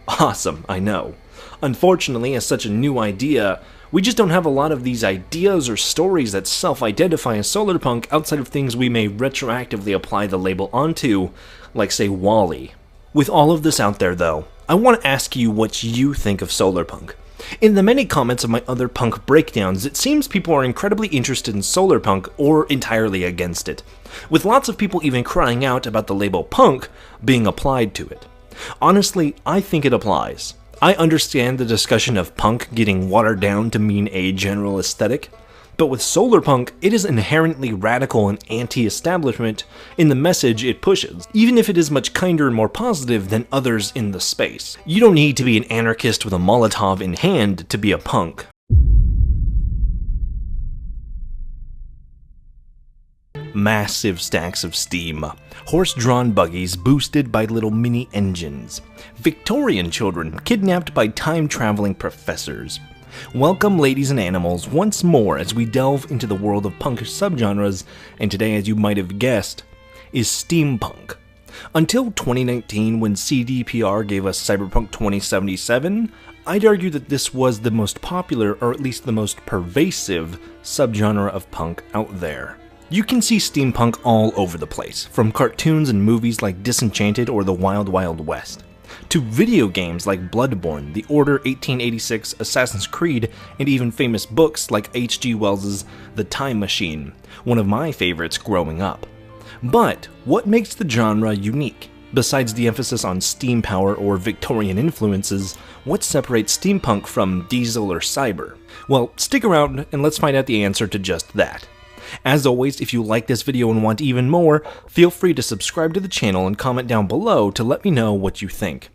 awesome, I know. Unfortunately, as such a new idea, we just don't have a lot of these ideas or stories that self-identify as Solarpunk outside of things we may retroactively apply the label onto, like say WALL-E. With all of this out there though, I want to ask you what you think of Solarpunk. In the many comments of my other punk breakdowns, it seems people are incredibly interested in Solarpunk or entirely against it, with lots of people even crying out about the label punk being applied to it. Honestly, I think it applies. I understand the discussion of punk getting watered down to mean a general aesthetic, but with Solarpunk, it is inherently radical and anti-establishment in the message it pushes, even if it is much kinder and more positive than others in the space. You don't need to be an anarchist with a Molotov in hand to be a punk. Massive stacks of steam, horse-drawn buggies boosted by little mini engines, Victorian children kidnapped by time-traveling professors. Welcome ladies and animals once more as we delve into the world of punk subgenres, and today, as you might have guessed, is Steampunk. Until 2019, when CDPR gave us Cyberpunk 2077, I'd argue that this was the most popular, or at least the most pervasive, subgenre of punk out there. You can see steampunk all over the place, from cartoons and movies like Disenchanted or The Wild Wild West, to video games like Bloodborne, The Order 1886, Assassin's Creed, and even famous books like H.G. Wells' The Time Machine, one of my favorites growing up. But what makes the genre unique? Besides the emphasis on steam power or Victorian influences, what separates steampunk from diesel or cyber? Well, stick around and let's find out the answer to just that. As always, if you like this video and want even more, feel free to subscribe to the channel and comment down below to let me know what you think.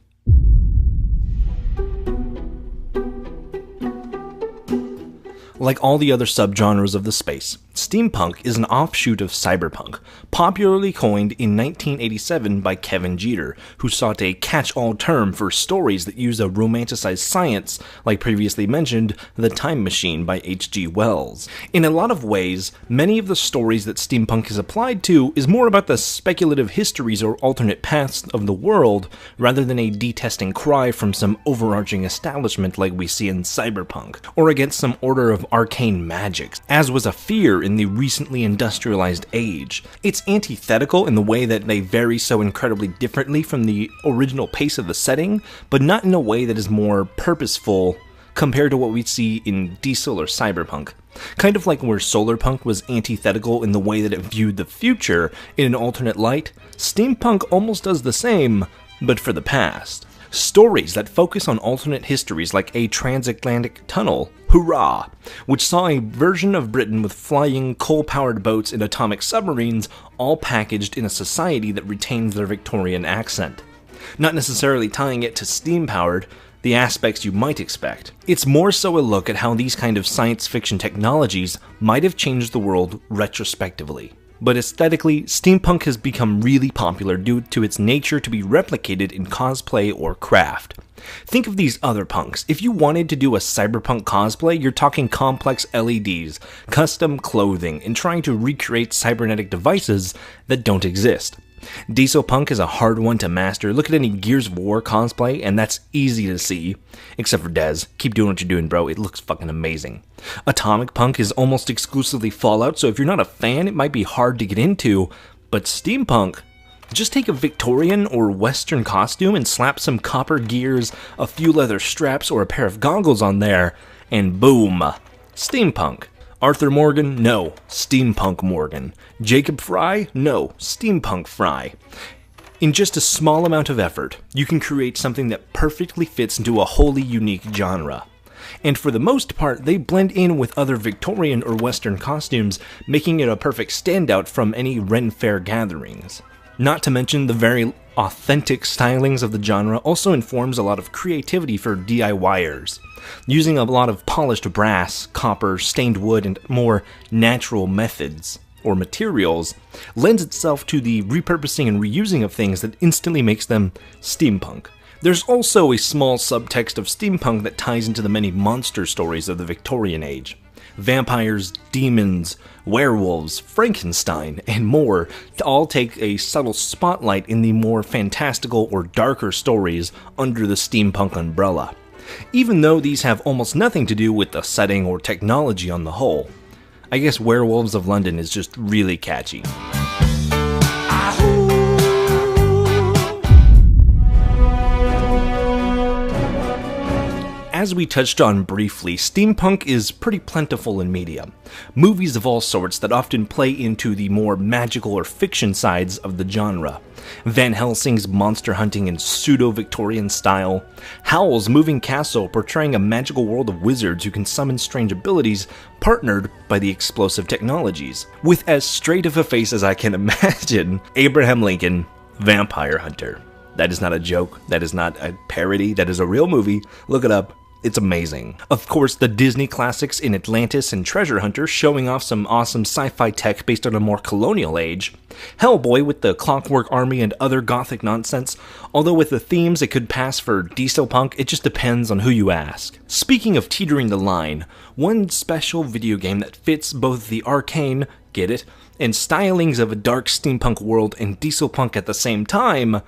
Like all the other subgenres of the space, steampunk is an offshoot of cyberpunk, popularly coined in 1987 by Kevin Jeter, who sought a catch-all term for stories that use a romanticized science, like previously mentioned, The Time Machine by H.G. Wells. In a lot of ways, many of the stories that steampunk is applied to is more about the speculative histories or alternate paths of the world, rather than a detesting cry from some overarching establishment like we see in cyberpunk, or against some order of arcane magics, as was a fear in the recently industrialized age. It's antithetical in the way that they vary so incredibly differently from the original pace of the setting, but not in a way that is more purposeful compared to what we see in diesel or cyberpunk. Kind of like where Solarpunk was antithetical in the way that it viewed the future in an alternate light, steampunk almost does the same, but for the past. Stories that focus on alternate histories like a transatlantic tunnel, Hurrah, which saw a version of Britain with flying coal-powered boats and atomic submarines, all packaged in a society that retains their Victorian accent. Not necessarily tying it to steam-powered, the aspects you might expect. It's more so a look at how these kind of science fiction technologies might have changed the world retrospectively. But aesthetically, steampunk has become really popular due to its nature to be replicated in cosplay or craft. Think of these other punks. If you wanted to do a cyberpunk cosplay, you're talking complex LEDs, custom clothing, and trying to recreate cybernetic devices that don't exist. Dieselpunk is a hard one to master. Look at any Gears of War cosplay, and that's easy to see. Except for Dez. Keep doing what you're doing, bro. It looks fucking amazing. Atomic Punk is almost exclusively Fallout, so if you're not a fan, it might be hard to get into. But Steampunk, just take a Victorian or Western costume and slap some copper gears, a few leather straps, or a pair of goggles on there, and boom, Steampunk. Arthur Morgan? No, Steampunk Morgan. Jacob Fry? No, Steampunk Fry. In just a small amount of effort, you can create something that perfectly fits into a wholly unique genre. And for the most part, they blend in with other Victorian or Western costumes, making it a perfect standout from any Ren Fair gatherings. Not to mention the very authentic stylings of the genre also informs a lot of creativity for DIYers. Using a lot of polished brass, copper, stained wood, and more natural methods or materials lends itself to the repurposing and reusing of things that instantly makes them steampunk. There's also a small subtext of steampunk that ties into the many monster stories of the Victorian Age. Vampires, demons, werewolves, Frankenstein, and more to all take a subtle spotlight in the more fantastical or darker stories under the steampunk umbrella, even though these have almost nothing to do with the setting or technology on the whole. I guess Werewolves of London is just really catchy. As we touched on briefly, steampunk is pretty plentiful in media. Movies of all sorts that often play into the more magical or fiction sides of the genre. Van Helsing's monster hunting in pseudo-Victorian style. Howl's moving castle portraying a magical world of wizards who can summon strange abilities partnered by the explosive technologies. With as straight of a face as I can imagine, Abraham Lincoln, Vampire Hunter. That is not a joke, that is not a parody, that is a real movie. Look it up. It's amazing. Of course, the Disney classics in Atlantis and Treasure Hunter showing off some awesome sci-fi tech based on a more colonial age. Hellboy with the Clockwork Army and other gothic nonsense, although with the themes it could pass for Dieselpunk, it just depends on who you ask. Speaking of teetering the line, one special video game that fits both the arcane, get it, and stylings of a dark steampunk world and Dieselpunk at the same time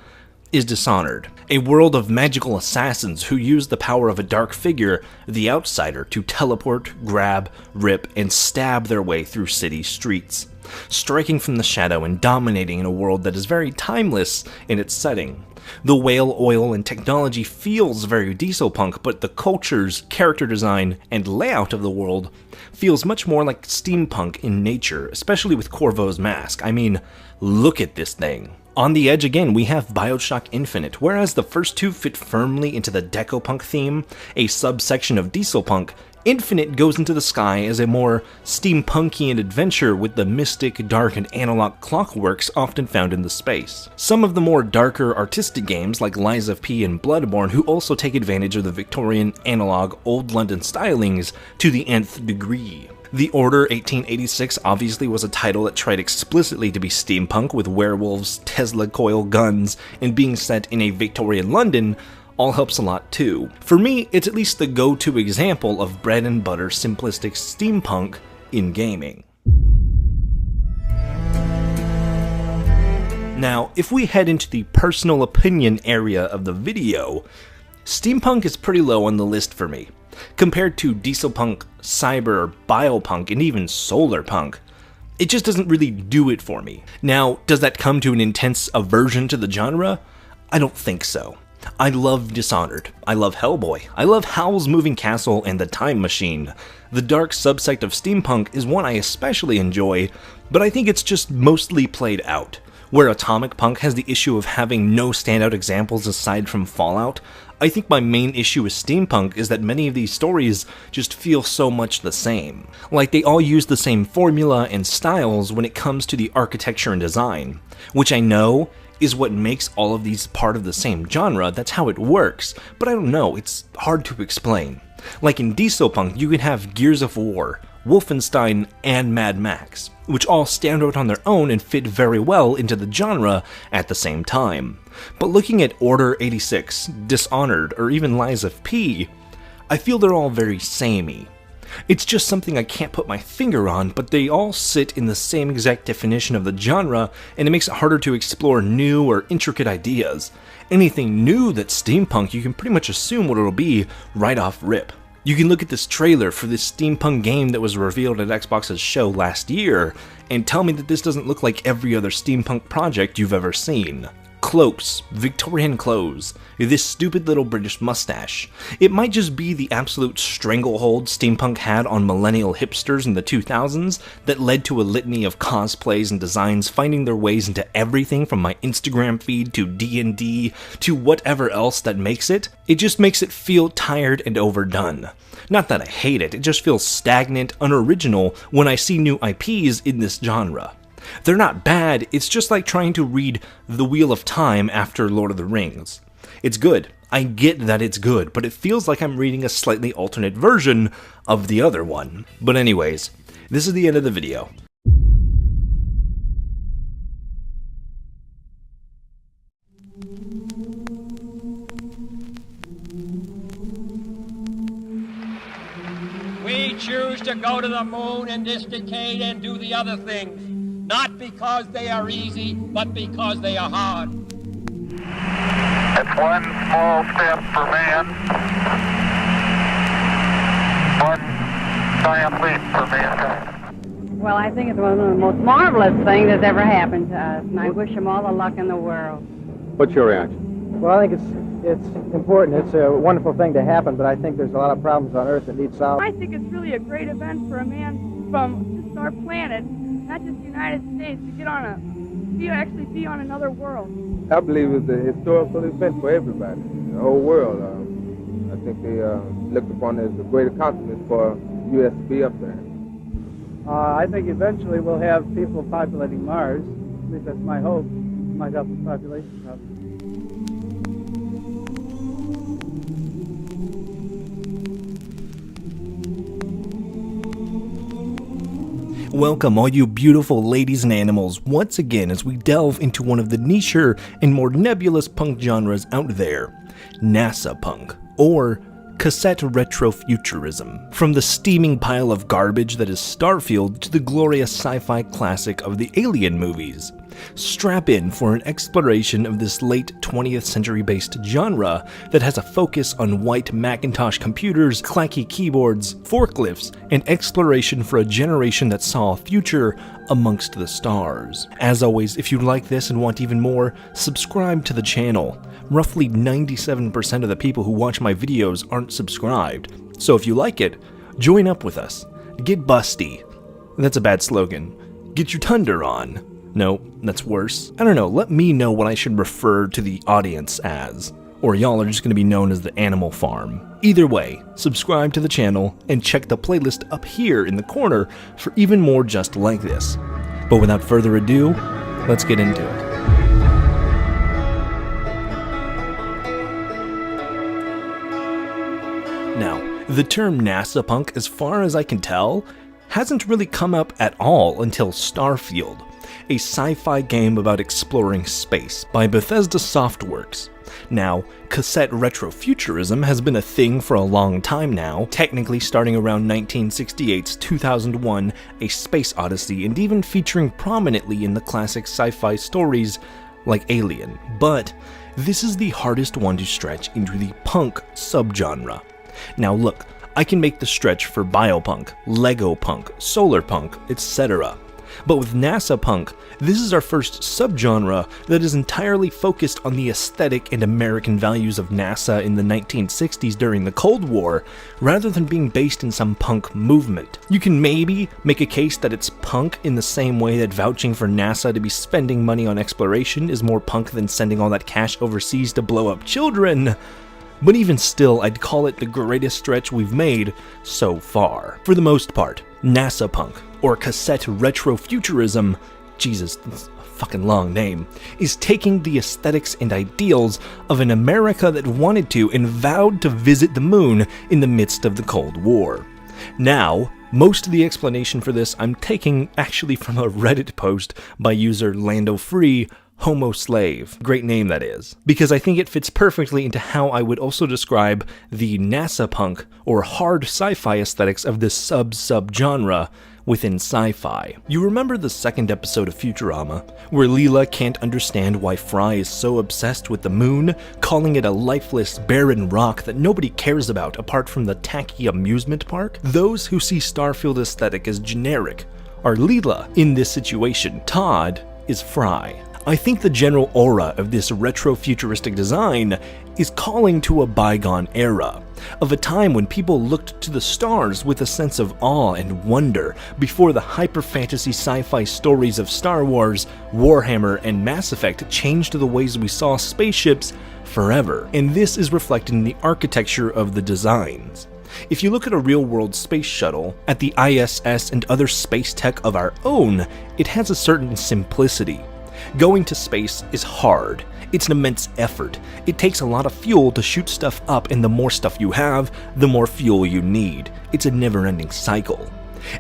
is Dishonored, a world of magical assassins who use the power of a dark figure, the Outsider, to teleport, grab, rip, and stab their way through city streets, striking from the shadow and dominating in a world that is very timeless in its setting. The whale oil and technology feels very Dieselpunk, but the cultures, character design, and layout of the world feels much more like steampunk in nature, especially with Corvo's mask. I mean, look at this thing. On the edge again, we have Bioshock Infinite. Whereas the first two fit firmly into the Decopunk theme, a subsection of Dieselpunk, Infinite goes into the sky as a more steampunkian adventure with the mystic, dark, and analog clockworks often found in the space. Some of the more darker artistic games like Lies of P and Bloodborne who also take advantage of the Victorian, analog, old London stylings to the nth degree. The Order 1886 obviously was a title that tried explicitly to be steampunk with werewolves, Tesla coil guns, and being set in a Victorian London all helps a lot too. For me, it's at least the go-to example of bread and butter simplistic steampunk in gaming. Now, if we head into the personal opinion area of the video, steampunk is pretty low on the list for me. Compared to Dieselpunk, Cyber, Biopunk, and even Solarpunk, it just doesn't really do it for me. Now, does that come to an intense aversion to the genre? I don't think so. I love Dishonored, I love Hellboy, I love Howl's Moving Castle and The Time Machine. The dark subsect of steampunk is one I especially enjoy, but I think it's just mostly played out. Where Atomic Punk has the issue of having no standout examples aside from Fallout, I think my main issue with steampunk is that many of these stories just feel so much the same. Like they all use the same formula and styles when it comes to the architecture and design, which I know is what makes all of these part of the same genre. That's how it works, but I don't know, it's hard to explain. Like in Dieselpunk, you can have Gears of War, Wolfenstein, and Mad Max, which all stand out on their own and fit very well into the genre at the same time. But looking at Order 86, Dishonored, or even Lies of P, I feel they're all very samey. It's just something I can't put my finger on, but they all sit in the same exact definition of the genre, and it makes it harder to explore new or intricate ideas. Anything new that's steampunk, you can pretty much assume what it'll be right off rip. You can look at this trailer for this steampunk game that was revealed at Xbox's show last year, and tell me that this doesn't look like every other steampunk project you've ever seen. Cloaks, Victorian clothes, this stupid little British mustache. It might just be the absolute stranglehold steampunk had on millennial hipsters in the 2000s that led to a litany of cosplays and designs finding their ways into everything from my Instagram feed to D&D to whatever else that makes it. It just makes it feel tired and overdone. Not that I hate it, it just feels stagnant, unoriginal when I see new IPs in this genre. They're not bad, it's just like trying to read The Wheel of Time after Lord of the Rings. It's good, I get that it's good, but it feels like I'm reading a slightly alternate version of the other one. But anyways, this is the end of the video. We choose to go to the moon in this decade and do the other things. Not because they are easy, but because they are hard. It's one small step for man, one giant leap for mankind. Well, I think it's one of the most marvelous things that's ever happened to us, and I wish them all the luck in the world. What's your reaction? Well, I think it's important. It's a wonderful thing to happen, but I think there's a lot of problems on Earth that need solved. I think it's really a great event for a man from just our planet, not just the United States, to get on actually be on another world. I believe it's a historical event for everybody, the whole world. I think they looked upon it as a great accomplishment for the U.S. to be up there. I think eventually we'll have people populating Mars. At least that's my hope. It might help the population problem. Welcome all you beautiful ladies and animals once again as we delve into one of the nicher and more nebulous punk genres out there, Nasapunk, or cassette retrofuturism. From the steaming pile of garbage that is Starfield to the glorious sci-fi classic of the Alien movies. Strap in for an exploration of this late 20th century based genre that has a focus on white Macintosh computers, clacky keyboards, forklifts, and exploration for a generation that saw a future amongst the stars. As always, if you like this and want even more, subscribe to the channel. Roughly 97% of the people who watch my videos aren't subscribed, so if you like it, join up with us. Get busty. That's a bad slogan. Get your thunder on. No, that's worse. I don't know, let me know what I should refer to the audience as. Or y'all are just going to be known as the Animal Farm. Either way, subscribe to the channel and check the playlist up here in the corner for even more just like this. But without further ado, let's get into it. Now, the term Nasapunk, as far as I can tell, hasn't really come up at all until Starfield, a sci-fi game about exploring space by Bethesda Softworks. Now, cassette retrofuturism has been a thing for a long time now, technically starting around 1968's 2001 A Space Odyssey, and even featuring prominently in the classic sci-fi stories like Alien. But this is the hardest one to stretch into the punk subgenre. Now look, I can make the stretch for Biopunk, Legopunk, Solarpunk, etc. But with Nasapunk, this is our first subgenre that is entirely focused on the aesthetic and American values of NASA in the 1960s during the Cold War, rather than being based in some punk movement. You can maybe make a case that it's punk in the same way that vouching for NASA to be spending money on exploration is more punk than sending all that cash overseas to blow up children. But even still, I'd call it the greatest stretch we've made so far. For the most part, Nasapunk, or cassette retrofuturism, Jesus, fucking long name, is taking the aesthetics and ideals of an America that wanted to and vowed to visit the moon in the midst of the Cold War. Now, most of the explanation for this I'm taking actually from a Reddit post by user Lando Free, Homo Slave. Great name, that is. Because I think it fits perfectly into how I would also describe the Nasapunk or hard sci-fi aesthetics of this subgenre within sci-fi. You remember the second episode of Futurama, where Leela can't understand why Fry is so obsessed with the moon, calling it a lifeless, barren rock that nobody cares about apart from the tacky amusement park? Those who see Starfield aesthetic as generic are Leela in this situation. Todd is Fry. I think the general aura of this retro-futuristic design is calling to a bygone era, of a time when people looked to the stars with a sense of awe and wonder before the hyper-fantasy sci-fi stories of Star Wars, Warhammer, and Mass Effect changed the ways we saw spaceships forever, and this is reflected in the architecture of the designs. If you look at a real-world space shuttle, at the ISS and other space tech of our own, it has a certain simplicity. Going to space is hard. It's an immense effort. It takes a lot of fuel to shoot stuff up, and the more stuff you have, the more fuel you need. It's a never-ending cycle.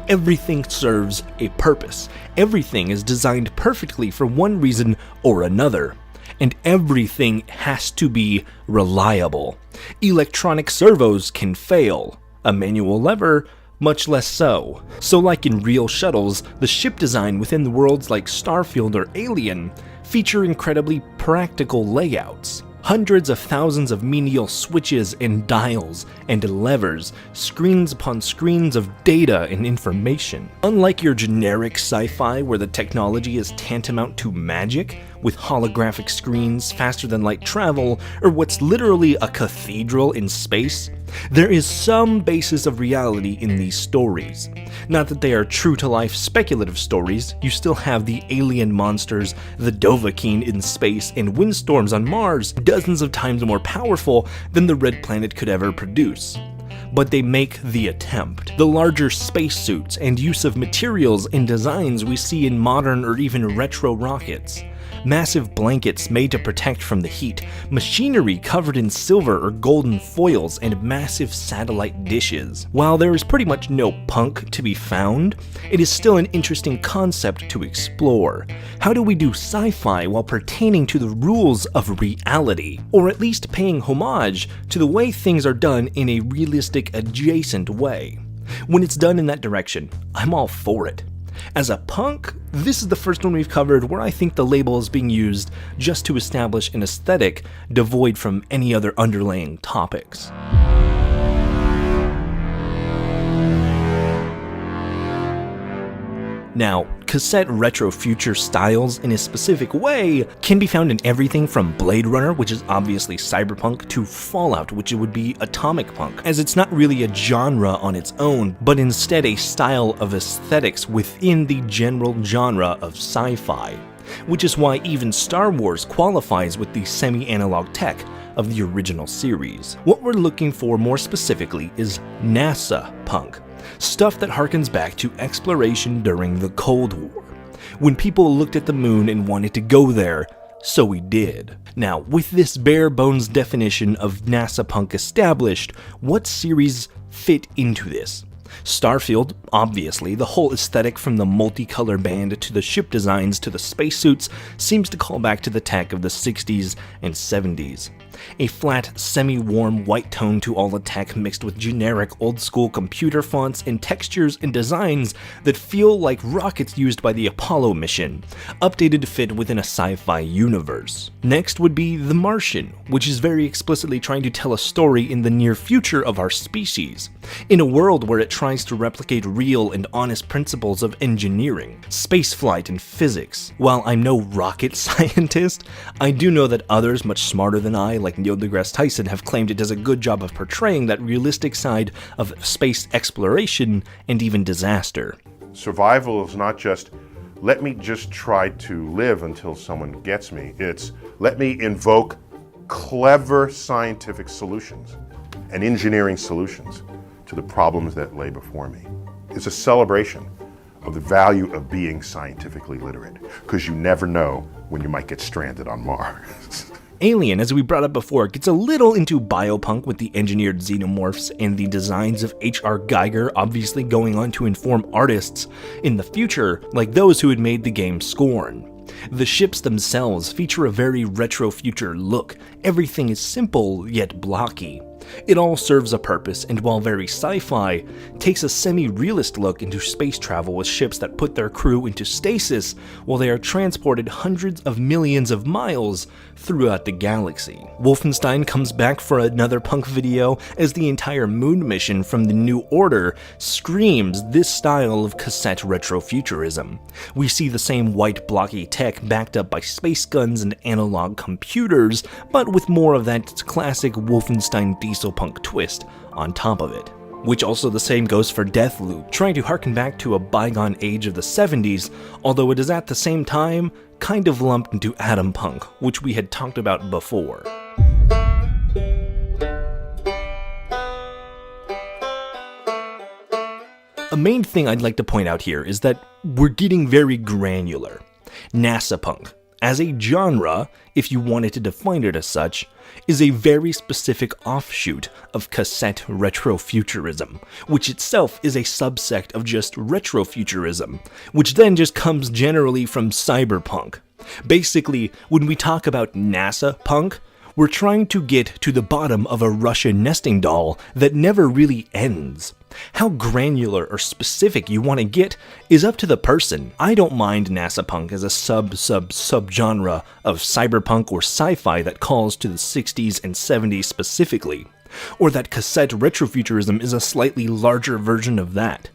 Everything serves a purpose. Everything is designed perfectly for one reason or another. And everything has to be reliable. Electronic servos can fail. A manual lever, much less so. So like in real shuttles, the ship design within the worlds like Starfield or Alien feature incredibly practical layouts. Hundreds of thousands of menial switches and dials and levers, screens upon screens of data and information. Unlike your generic sci-fi where the technology is tantamount to magic, with holographic screens, faster than light travel, or what's literally a cathedral in space, there is some basis of reality in these stories. Not that they are true-to-life speculative stories, you still have the alien monsters, the Dovahkiin in space, and windstorms on Mars dozens of times more powerful than the Red Planet could ever produce. But they make the attempt. The larger spacesuits and use of materials and designs we see in modern or even retro rockets. Massive blankets made to protect from the heat, machinery covered in silver or golden foils, and massive satellite dishes. While there is pretty much no punk to be found, it is still an interesting concept to explore. How do we do sci-fi while pertaining to the rules of reality? Or at least paying homage to the way things are done in a realistic adjacent way? When it's done in that direction, I'm all for it. As a punk, this is the first one we've covered where I think the label is being used just to establish an aesthetic devoid from any other underlying topics. Now, cassette retro future styles in a specific way can be found in everything from Blade Runner, which is obviously Cyberpunk, to Fallout, which would be Atomic Punk, as it's not really a genre on its own, but instead a style of aesthetics within the general genre of sci-fi, which is why even Star Wars qualifies with the semi-analog tech of the original series. What we're looking for more specifically is Nasapunk. Stuff that harkens back to exploration during the Cold War, when people looked at the moon and wanted to go there, so we did. Now, with this bare bones definition of Nasapunk established, what series fit into this? Starfield, obviously. The whole aesthetic from the multicolor band to the ship designs to the spacesuits seems to call back to the tech of the 60s and 70s. A flat, semi-warm white tone to all the tech mixed with generic old-school computer fonts and textures and designs that feel like rockets used by the Apollo mission, updated to fit within a sci-fi universe. Next would be The Martian, which is very explicitly trying to tell a story in the near future of our species, in a world where it tries to replicate real and honest principles of engineering, spaceflight, and physics. While I'm no rocket scientist, I do know that others much smarter than I, like Neil deGrasse Tyson, have claimed it does a good job of portraying that realistic side of space exploration and even disaster. Survival is not just, let me just try to live until someone gets me. It's, let me invoke clever scientific solutions and engineering solutions to the problems that lay before me. It's a celebration of the value of being scientifically literate, because you never know when you might get stranded on Mars. Alien, as we brought up before, gets a little into biopunk with the engineered xenomorphs and the designs of H.R. Geiger obviously going on to inform artists in the future, like those who had made the game Scorn. The ships themselves feature a very retro-future look. Everything is simple, yet blocky. It all serves a purpose, and while very sci-fi, takes a semi-realist look into space travel with ships that put their crew into stasis while they are transported hundreds of millions of miles throughout the galaxy. Wolfenstein comes back for another punk video as the entire moon mission from the New Order screams this style of cassette retrofuturism. We see the same white blocky tech backed up by space guns and analog computers, but with more of that classic Wolfenstein Dieselpunk twist on top of it. Which also the same goes for Deathloop, trying to harken back to a bygone age of the 70s, although it is at the same time kind of lumped into Atompunk, which we had talked about before. A main thing I'd like to point out here is that we're getting very granular. Nasapunk, as a genre, if you wanted to define it as such, is a very specific offshoot of cassette retrofuturism, which itself is a subsect of just retrofuturism, which then just comes generally from cyberpunk. Basically, when we talk about Nasapunk, we're trying to get to the bottom of a Russian nesting doll that never really ends. How granular or specific you want to get is up to the person. I don't mind Nasapunk as a subgenre of cyberpunk or sci-fi that calls to the 60s and 70s specifically, or that cassette retrofuturism is a slightly larger version of that.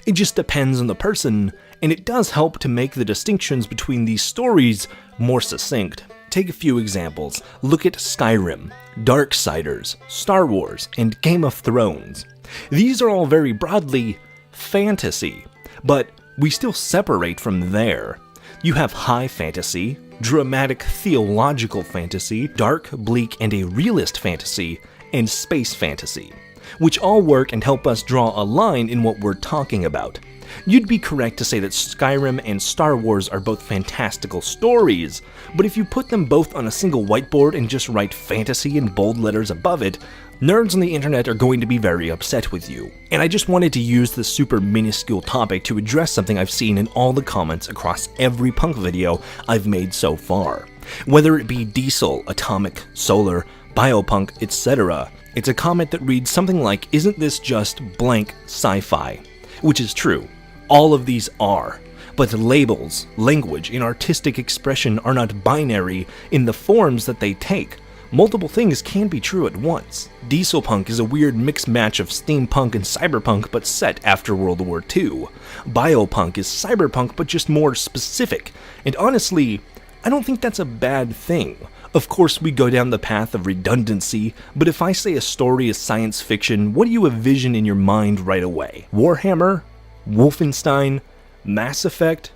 It just depends on the person, and it does help to make the distinctions between these stories more succinct. Take a few examples. Look at Skyrim, Darksiders, Star Wars, and Game of Thrones. These are all very broadly fantasy, but we still separate from there. You have high fantasy, dramatic theological fantasy, dark, bleak, and a realist fantasy, and space fantasy, which all work and help us draw a line in what we're talking about. You'd be correct to say that Skyrim and Star Wars are both fantastical stories, but if you put them both on a single whiteboard and just write fantasy in bold letters above it, nerds on the internet are going to be very upset with you. And I just wanted to use this super minuscule topic to address something I've seen in all the comments across every punk video I've made so far. Whether it be Diesel, Atomic, Solar, Biopunk, etc., it's a comment that reads something like, "Isn't this just blank sci-fi?" Which is true. All of these are. But labels, language, and artistic expression are not binary in the forms that they take. Multiple things can be true at once. Dieselpunk is a weird mixed match of steampunk and cyberpunk but set after World War II. Biopunk is cyberpunk but just more specific, and honestly, I don't think that's a bad thing. Of course we go down the path of redundancy, but if I say a story is science fiction, what do you envision in your mind right away? Warhammer? Wolfenstein? Mass Effect?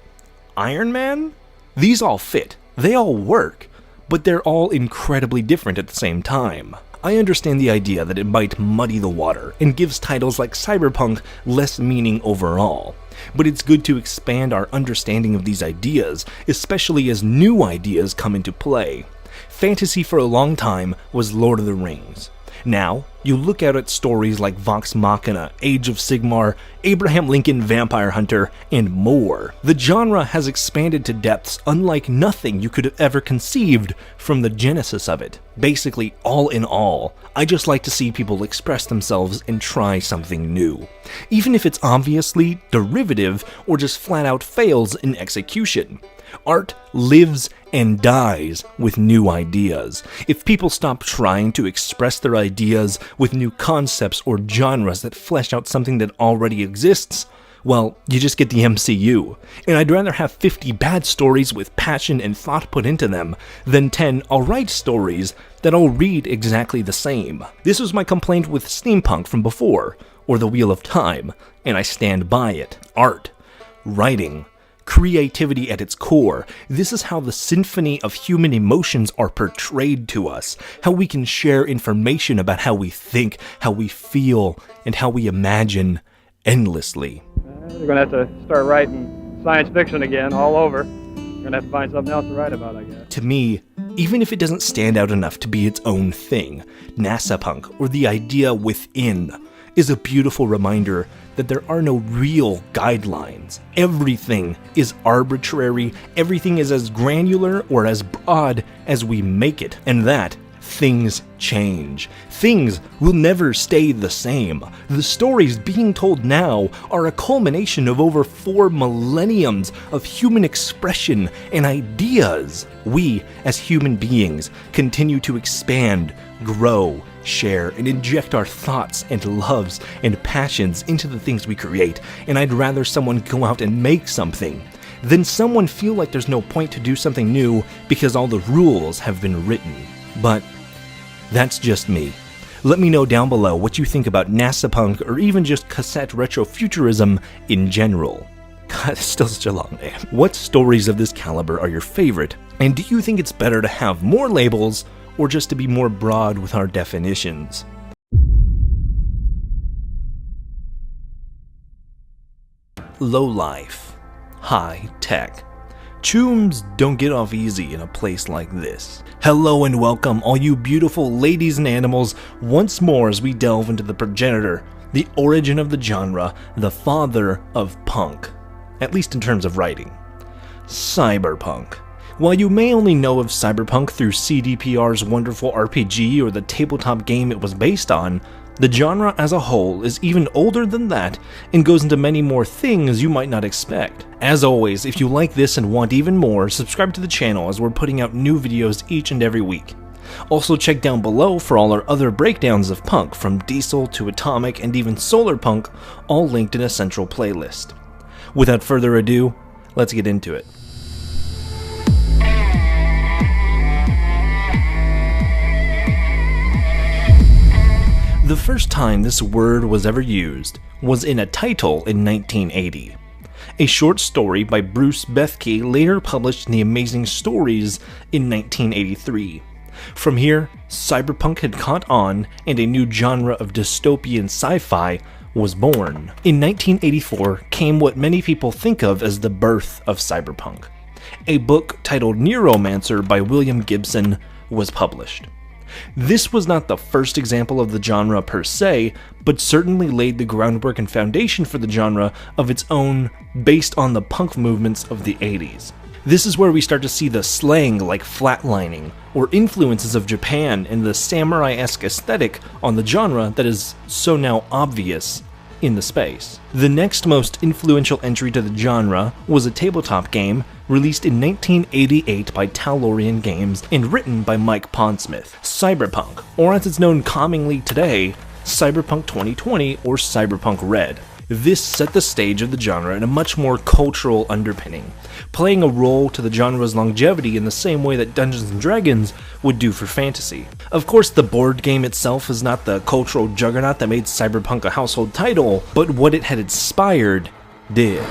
Iron Man? These all fit. They all work. But they're all incredibly different at the same time. I understand the idea that it might muddy the water and gives titles like Cyberpunk less meaning overall, but it's good to expand our understanding of these ideas, especially as new ideas come into play. Fantasy for a long time was Lord of the Rings. Now, you look out at stories like Vox Machina, Age of Sigmar, Abraham Lincoln Vampire Hunter, and more. The genre has expanded to depths unlike nothing you could have ever conceived from the genesis of it. Basically, all in all, I just like to see people express themselves and try something new. Even if it's obviously derivative or just flat out fails in execution. Art lives and dies with new ideas. If people stop trying to express their ideas with new concepts or genres that flesh out something that already exists, well, you just get the MCU. And I'd rather have 50 bad stories with passion and thought put into them than 10 alright stories that all read exactly the same. This was my complaint with Steampunk from before, or The Wheel of Time, and I stand by it. Art, writing, creativity at its core. This is how the symphony of human emotions are portrayed to us, how we can share information about how we think, how we feel, and how we imagine endlessly. You're going to have to start writing science fiction again all over. You're going to have to find something else to write about, I guess. To me, even if it doesn't stand out enough to be its own thing, Nasapunk, or the idea within, is a beautiful reminder that there are no real guidelines. Everything is arbitrary, everything is as granular or as broad as we make it, and that things change. Things will never stay the same. The stories being told now are a culmination of over 4 millenniums of human expression and ideas. We, as human beings, continue to expand, grow, share, and inject our thoughts and loves and passions into the things we create, and I'd rather someone go out and make something than someone feel like there's no point to do something new because all the rules have been written. But that's just me. Let me know down below what you think about Nasapunk or even just cassette retrofuturism in general. God, it's still such a long name. What stories of this caliber are your favorite? And do you think it's better to have more labels or just to be more broad with our definitions? Low life. High tech. Chooms don't get off easy in a place like this. Hello and welcome, all you beautiful ladies and animals, once more as we delve into the progenitor, the origin of the genre, the father of punk, at least in terms of writing. Cyberpunk. While you may only know of Cyberpunk through CDPR's wonderful RPG or the tabletop game it was based on, the genre as a whole is even older than that and goes into many more things you might not expect. As always, if you like this and want even more, subscribe to the channel as we're putting out new videos each and every week. Also check down below for all our other breakdowns of punk, from diesel to atomic and even solarpunk, all linked in a central playlist. Without further ado, let's get into it. The first time this word was ever used was in a title in 1980. A short story by Bruce Bethke later published in the Amazing Stories in 1983. From here, cyberpunk had caught on and a new genre of dystopian sci-fi was born. In 1984 came what many people think of as the birth of cyberpunk. A book titled Neuromancer by William Gibson was published. This was not the first example of the genre per se, but certainly laid the groundwork and foundation for the genre of its own based on the punk movements of the 80s. This is where we start to see the slang like flatlining, or influences of Japan and the samurai-esque aesthetic on the genre that is so now obvious in the space. The next most influential entry to the genre was a tabletop game released in 1988 by Tellurian Games and written by Mike Pondsmith, Cyberpunk, or as it's known commonly today, Cyberpunk 2020 or Cyberpunk Red. This set the stage of the genre in a much more cultural underpinning, playing a role to the genre's longevity in the same way that Dungeons & Dragons would do for fantasy. Of course, the board game itself is not the cultural juggernaut that made Cyberpunk a household title, but what it had inspired did.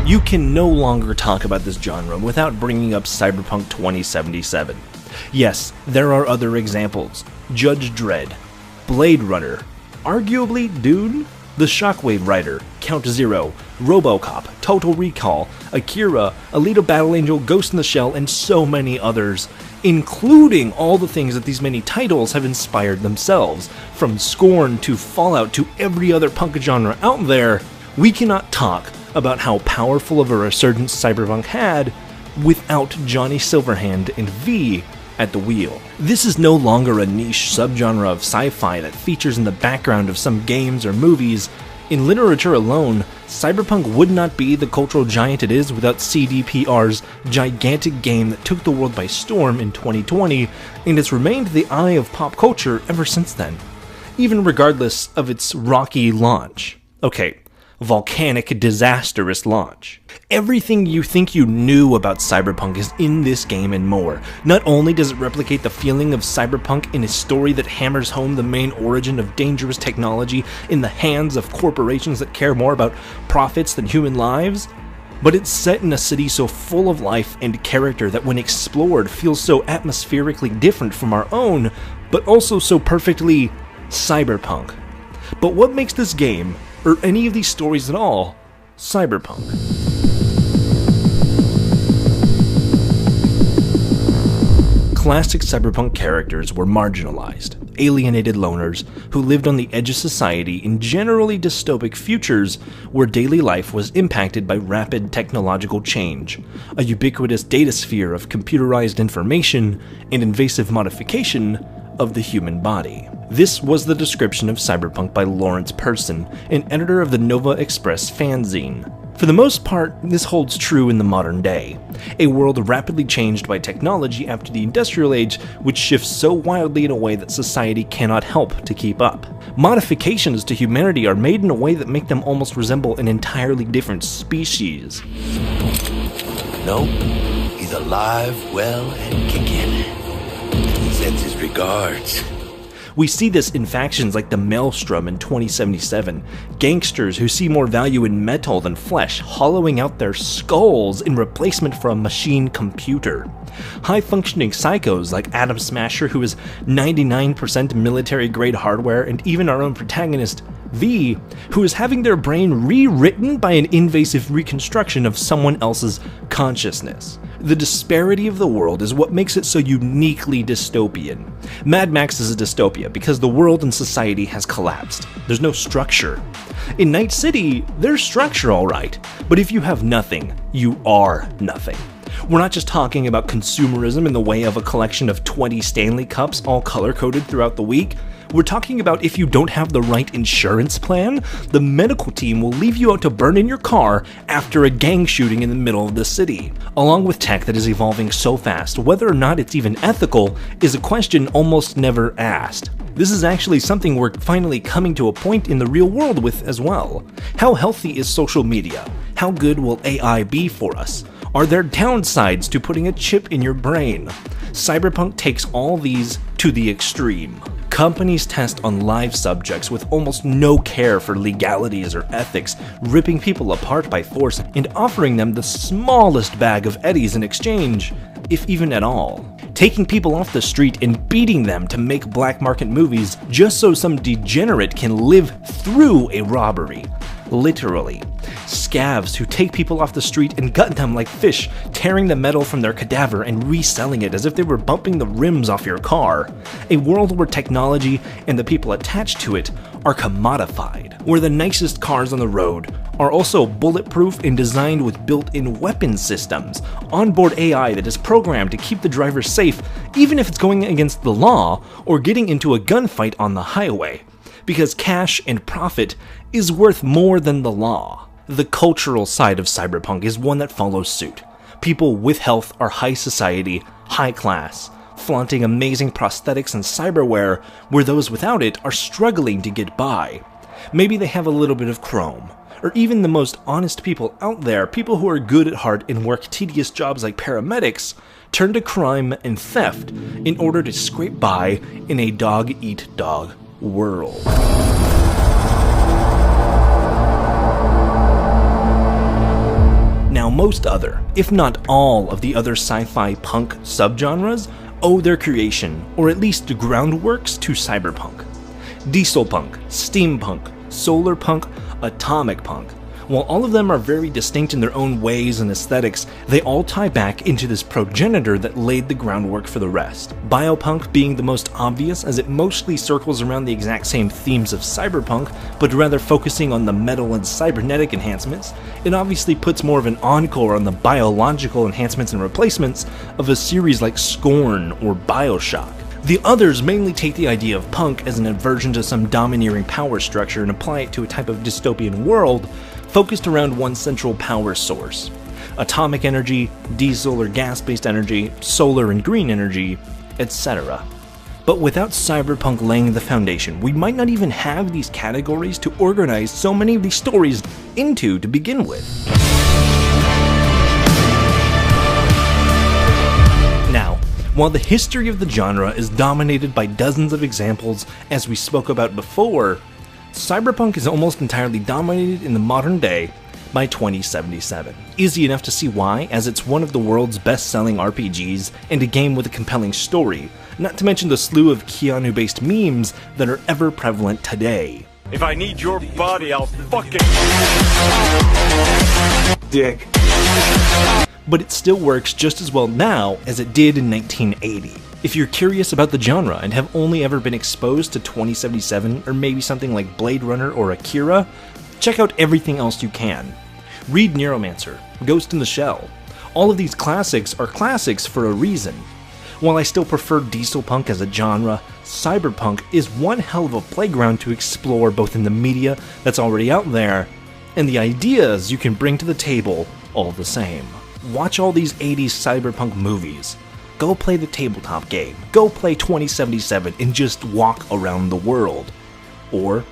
You can no longer talk about this genre without bringing up Cyberpunk 2077. Yes, there are other examples. Judge Dredd, Blade Runner, arguably Dune, The Shockwave Rider, Count Zero, RoboCop, Total Recall, Akira, Alita Battle Angel, Ghost in the Shell, and so many others, including all the things that these many titles have inspired themselves. From Scorn to Fallout to every other punk genre out there, we cannot talk about how powerful of a resurgence Cyberpunk had without Johnny Silverhand and V at the wheel. This is no longer a niche subgenre of sci-fi that features in the background of some games or movies. In literature alone, Cyberpunk would not be the cultural giant it is without CDPR's gigantic game that took the world by storm in 2020 and has remained the eye of pop culture ever since then, even regardless of its rocky launch. Okay, volcanic, disastrous launch. Everything you think you knew about Cyberpunk is in this game and more. Not only does it replicate the feeling of Cyberpunk in a story that hammers home the main origin of dangerous technology in the hands of corporations that care more about profits than human lives, but it's set in a city so full of life and character that when explored feels so atmospherically different from our own, but also so perfectly cyberpunk. But what makes this game, or any of these stories at all, cyberpunk? Classic cyberpunk characters were marginalized, alienated loners who lived on the edge of society in generally dystopic futures where daily life was impacted by rapid technological change, a ubiquitous datasphere of computerized information, and invasive modification of the human body. This was the description of cyberpunk by Lawrence Person, an editor of the Nova Express fanzine. For the most part, this holds true in the modern day, a world rapidly changed by technology after the Industrial Age, which shifts so wildly in a way that society cannot help to keep up. Modifications to humanity are made in a way that make them almost resemble an entirely different species. Nope, he's alive, well, and kicking. He sends his regards. We see this in factions like the Maelstrom in 2077, gangsters who see more value in metal than flesh, hollowing out their skulls in replacement for a machine computer. High-functioning psychos like Atom Smasher, who is 99% military-grade hardware, and even our own protagonist, V, who is having their brain rewritten by an invasive reconstruction of someone else's consciousness. The disparity of the world is what makes it so uniquely dystopian. Mad Max is a dystopia because the world and society has collapsed. There's no structure. In Night City, there's structure alright, but if you have nothing, you are nothing. We're not just talking about consumerism in the way of a collection of 20 Stanley Cups all color-coded throughout the week. We're talking about if you don't have the right insurance plan, the medical team will leave you out to burn in your car after a gang shooting in the middle of the city. Along with tech that is evolving so fast, whether or not it's even ethical is a question almost never asked. This is actually something we're finally coming to a point in the real world with as well. How healthy is social media? How good will AI be for us? Are there downsides to putting a chip in your brain? Cyberpunk takes all these to the extreme. Companies test on live subjects with almost no care for legalities or ethics, ripping people apart by force and offering them the smallest bag of eddies in exchange, if even at all. Taking people off the street and beating them to make black market movies just so some degenerate can live through a robbery. Literally. Scavs who take people off the street and gut them like fish, tearing the metal from their cadaver and reselling it as if they were bumping the rims off your car. A world where technology and the people attached to it are commodified, where the nicest cars on the road are also bulletproof and designed with built-in weapon systems, onboard AI that is programmed to keep the driver safe even if it's going against the law or getting into a gunfight on the highway. Because cash and profit is worth more than the law. The cultural side of cyberpunk is one that follows suit. People with health are high society, high class, flaunting amazing prosthetics and cyberware where those without it are struggling to get by. Maybe they have a little bit of chrome, or even the most honest people out there, people who are good at heart and work tedious jobs like paramedics, turn to crime and theft in order to scrape by in a dog-eat-dog world. Now, most other, if not all, of the other sci-fi punk subgenres owe their creation, or at least groundworks, to cyberpunk. Dieselpunk, steampunk, solarpunk, atomic punk. While all of them are very distinct in their own ways and aesthetics, they all tie back into this progenitor that laid the groundwork for the rest. Biopunk being the most obvious, as it mostly circles around the exact same themes of cyberpunk, but rather focusing on the metal and cybernetic enhancements. It obviously puts more of an encore on the biological enhancements and replacements of a series like Scorn or Bioshock. The others mainly take the idea of punk as an aversion to some domineering power structure and apply it to a type of dystopian world focused around one central power source. Atomic energy, diesel or gas-based energy, solar and green energy, etc. But without cyberpunk laying the foundation, we might not even have these categories to organize so many of these stories into to begin with. Now, while the history of the genre is dominated by dozens of examples as we spoke about before, cyberpunk is almost entirely dominated in the modern day by 2077. Easy enough to see why, as it's one of the world's best-selling RPGs and a game with a compelling story, not to mention the slew of Keanu-based memes that are ever prevalent today. If I need your body, I'll fucking... dick. But it still works just as well now as it did in 1980. If you're curious about the genre and have only ever been exposed to 2077 or maybe something like Blade Runner or Akira, check out everything else you can. Read Neuromancer, Ghost in the Shell. All of these classics are classics for a reason. While I still prefer Dieselpunk as a genre, Cyberpunk is one hell of a playground to explore both in the media that's already out there and the ideas you can bring to the table all the same. Watch all these 80s cyberpunk movies. Go play the tabletop game. Go play 2077 and just walk around the world. Or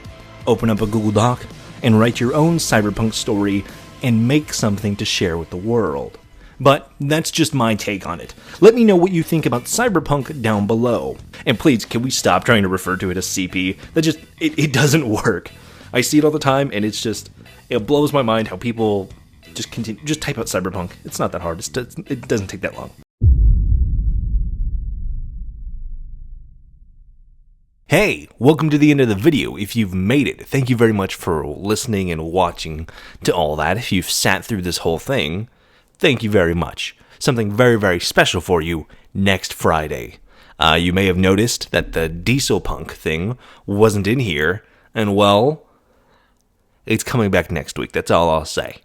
open up a Google Doc and write your own cyberpunk story and make something to share with the world. But that's just my take on it. Let me know what you think about Cyberpunk down below. And please, can we stop trying to refer to it as CP? That just, it doesn't work. I see it all the time, and it's just, it blows my mind how people just type out Cyberpunk. It's not that hard. It doesn't take that long. Hey, welcome to the end of the video. If you've made it, thank you very much for listening and watching to all that. If you've sat through this whole thing, thank you very much. Something very, very special for you next Friday. You may have noticed that the Dieselpunk thing wasn't in here, and well, it's coming back next week. That's all I'll say.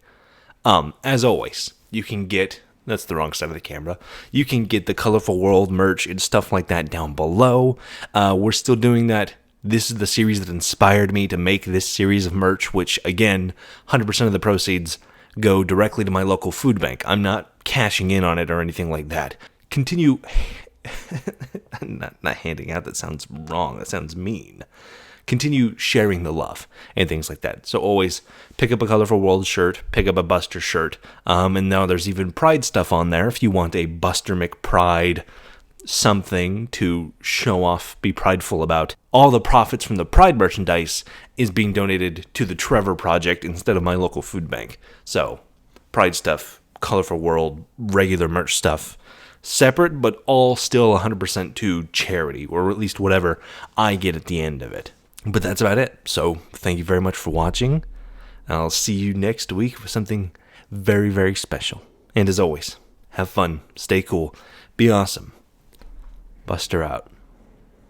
As always, you can get, that's the wrong side of the camera, you can get the Colorful World merch and stuff like that down below. We're still doing that. This is the series that inspired me to make this series of merch, which, again, 100% of the proceeds go directly to my local food bank. I'm not cashing in on it or anything like that. Continue... not handing out, that sounds wrong, that sounds mean. Continue sharing the love and things like that. So always pick up a Colorful World shirt, pick up a Buster shirt, and now there's even Pride stuff on there if you want a Buster McPride something to show off, be prideful about. All the profits from the Pride merchandise is being donated to the Trevor Project instead of my local food bank. So, Pride stuff, Colorful World, regular merch stuff, separate, but all still 100% to charity, or at least whatever I get at the end of it. But that's about it. So, thank you very much for watching. I'll see you next week with something very, very special. And as always, have fun, stay cool, be awesome. Buster out.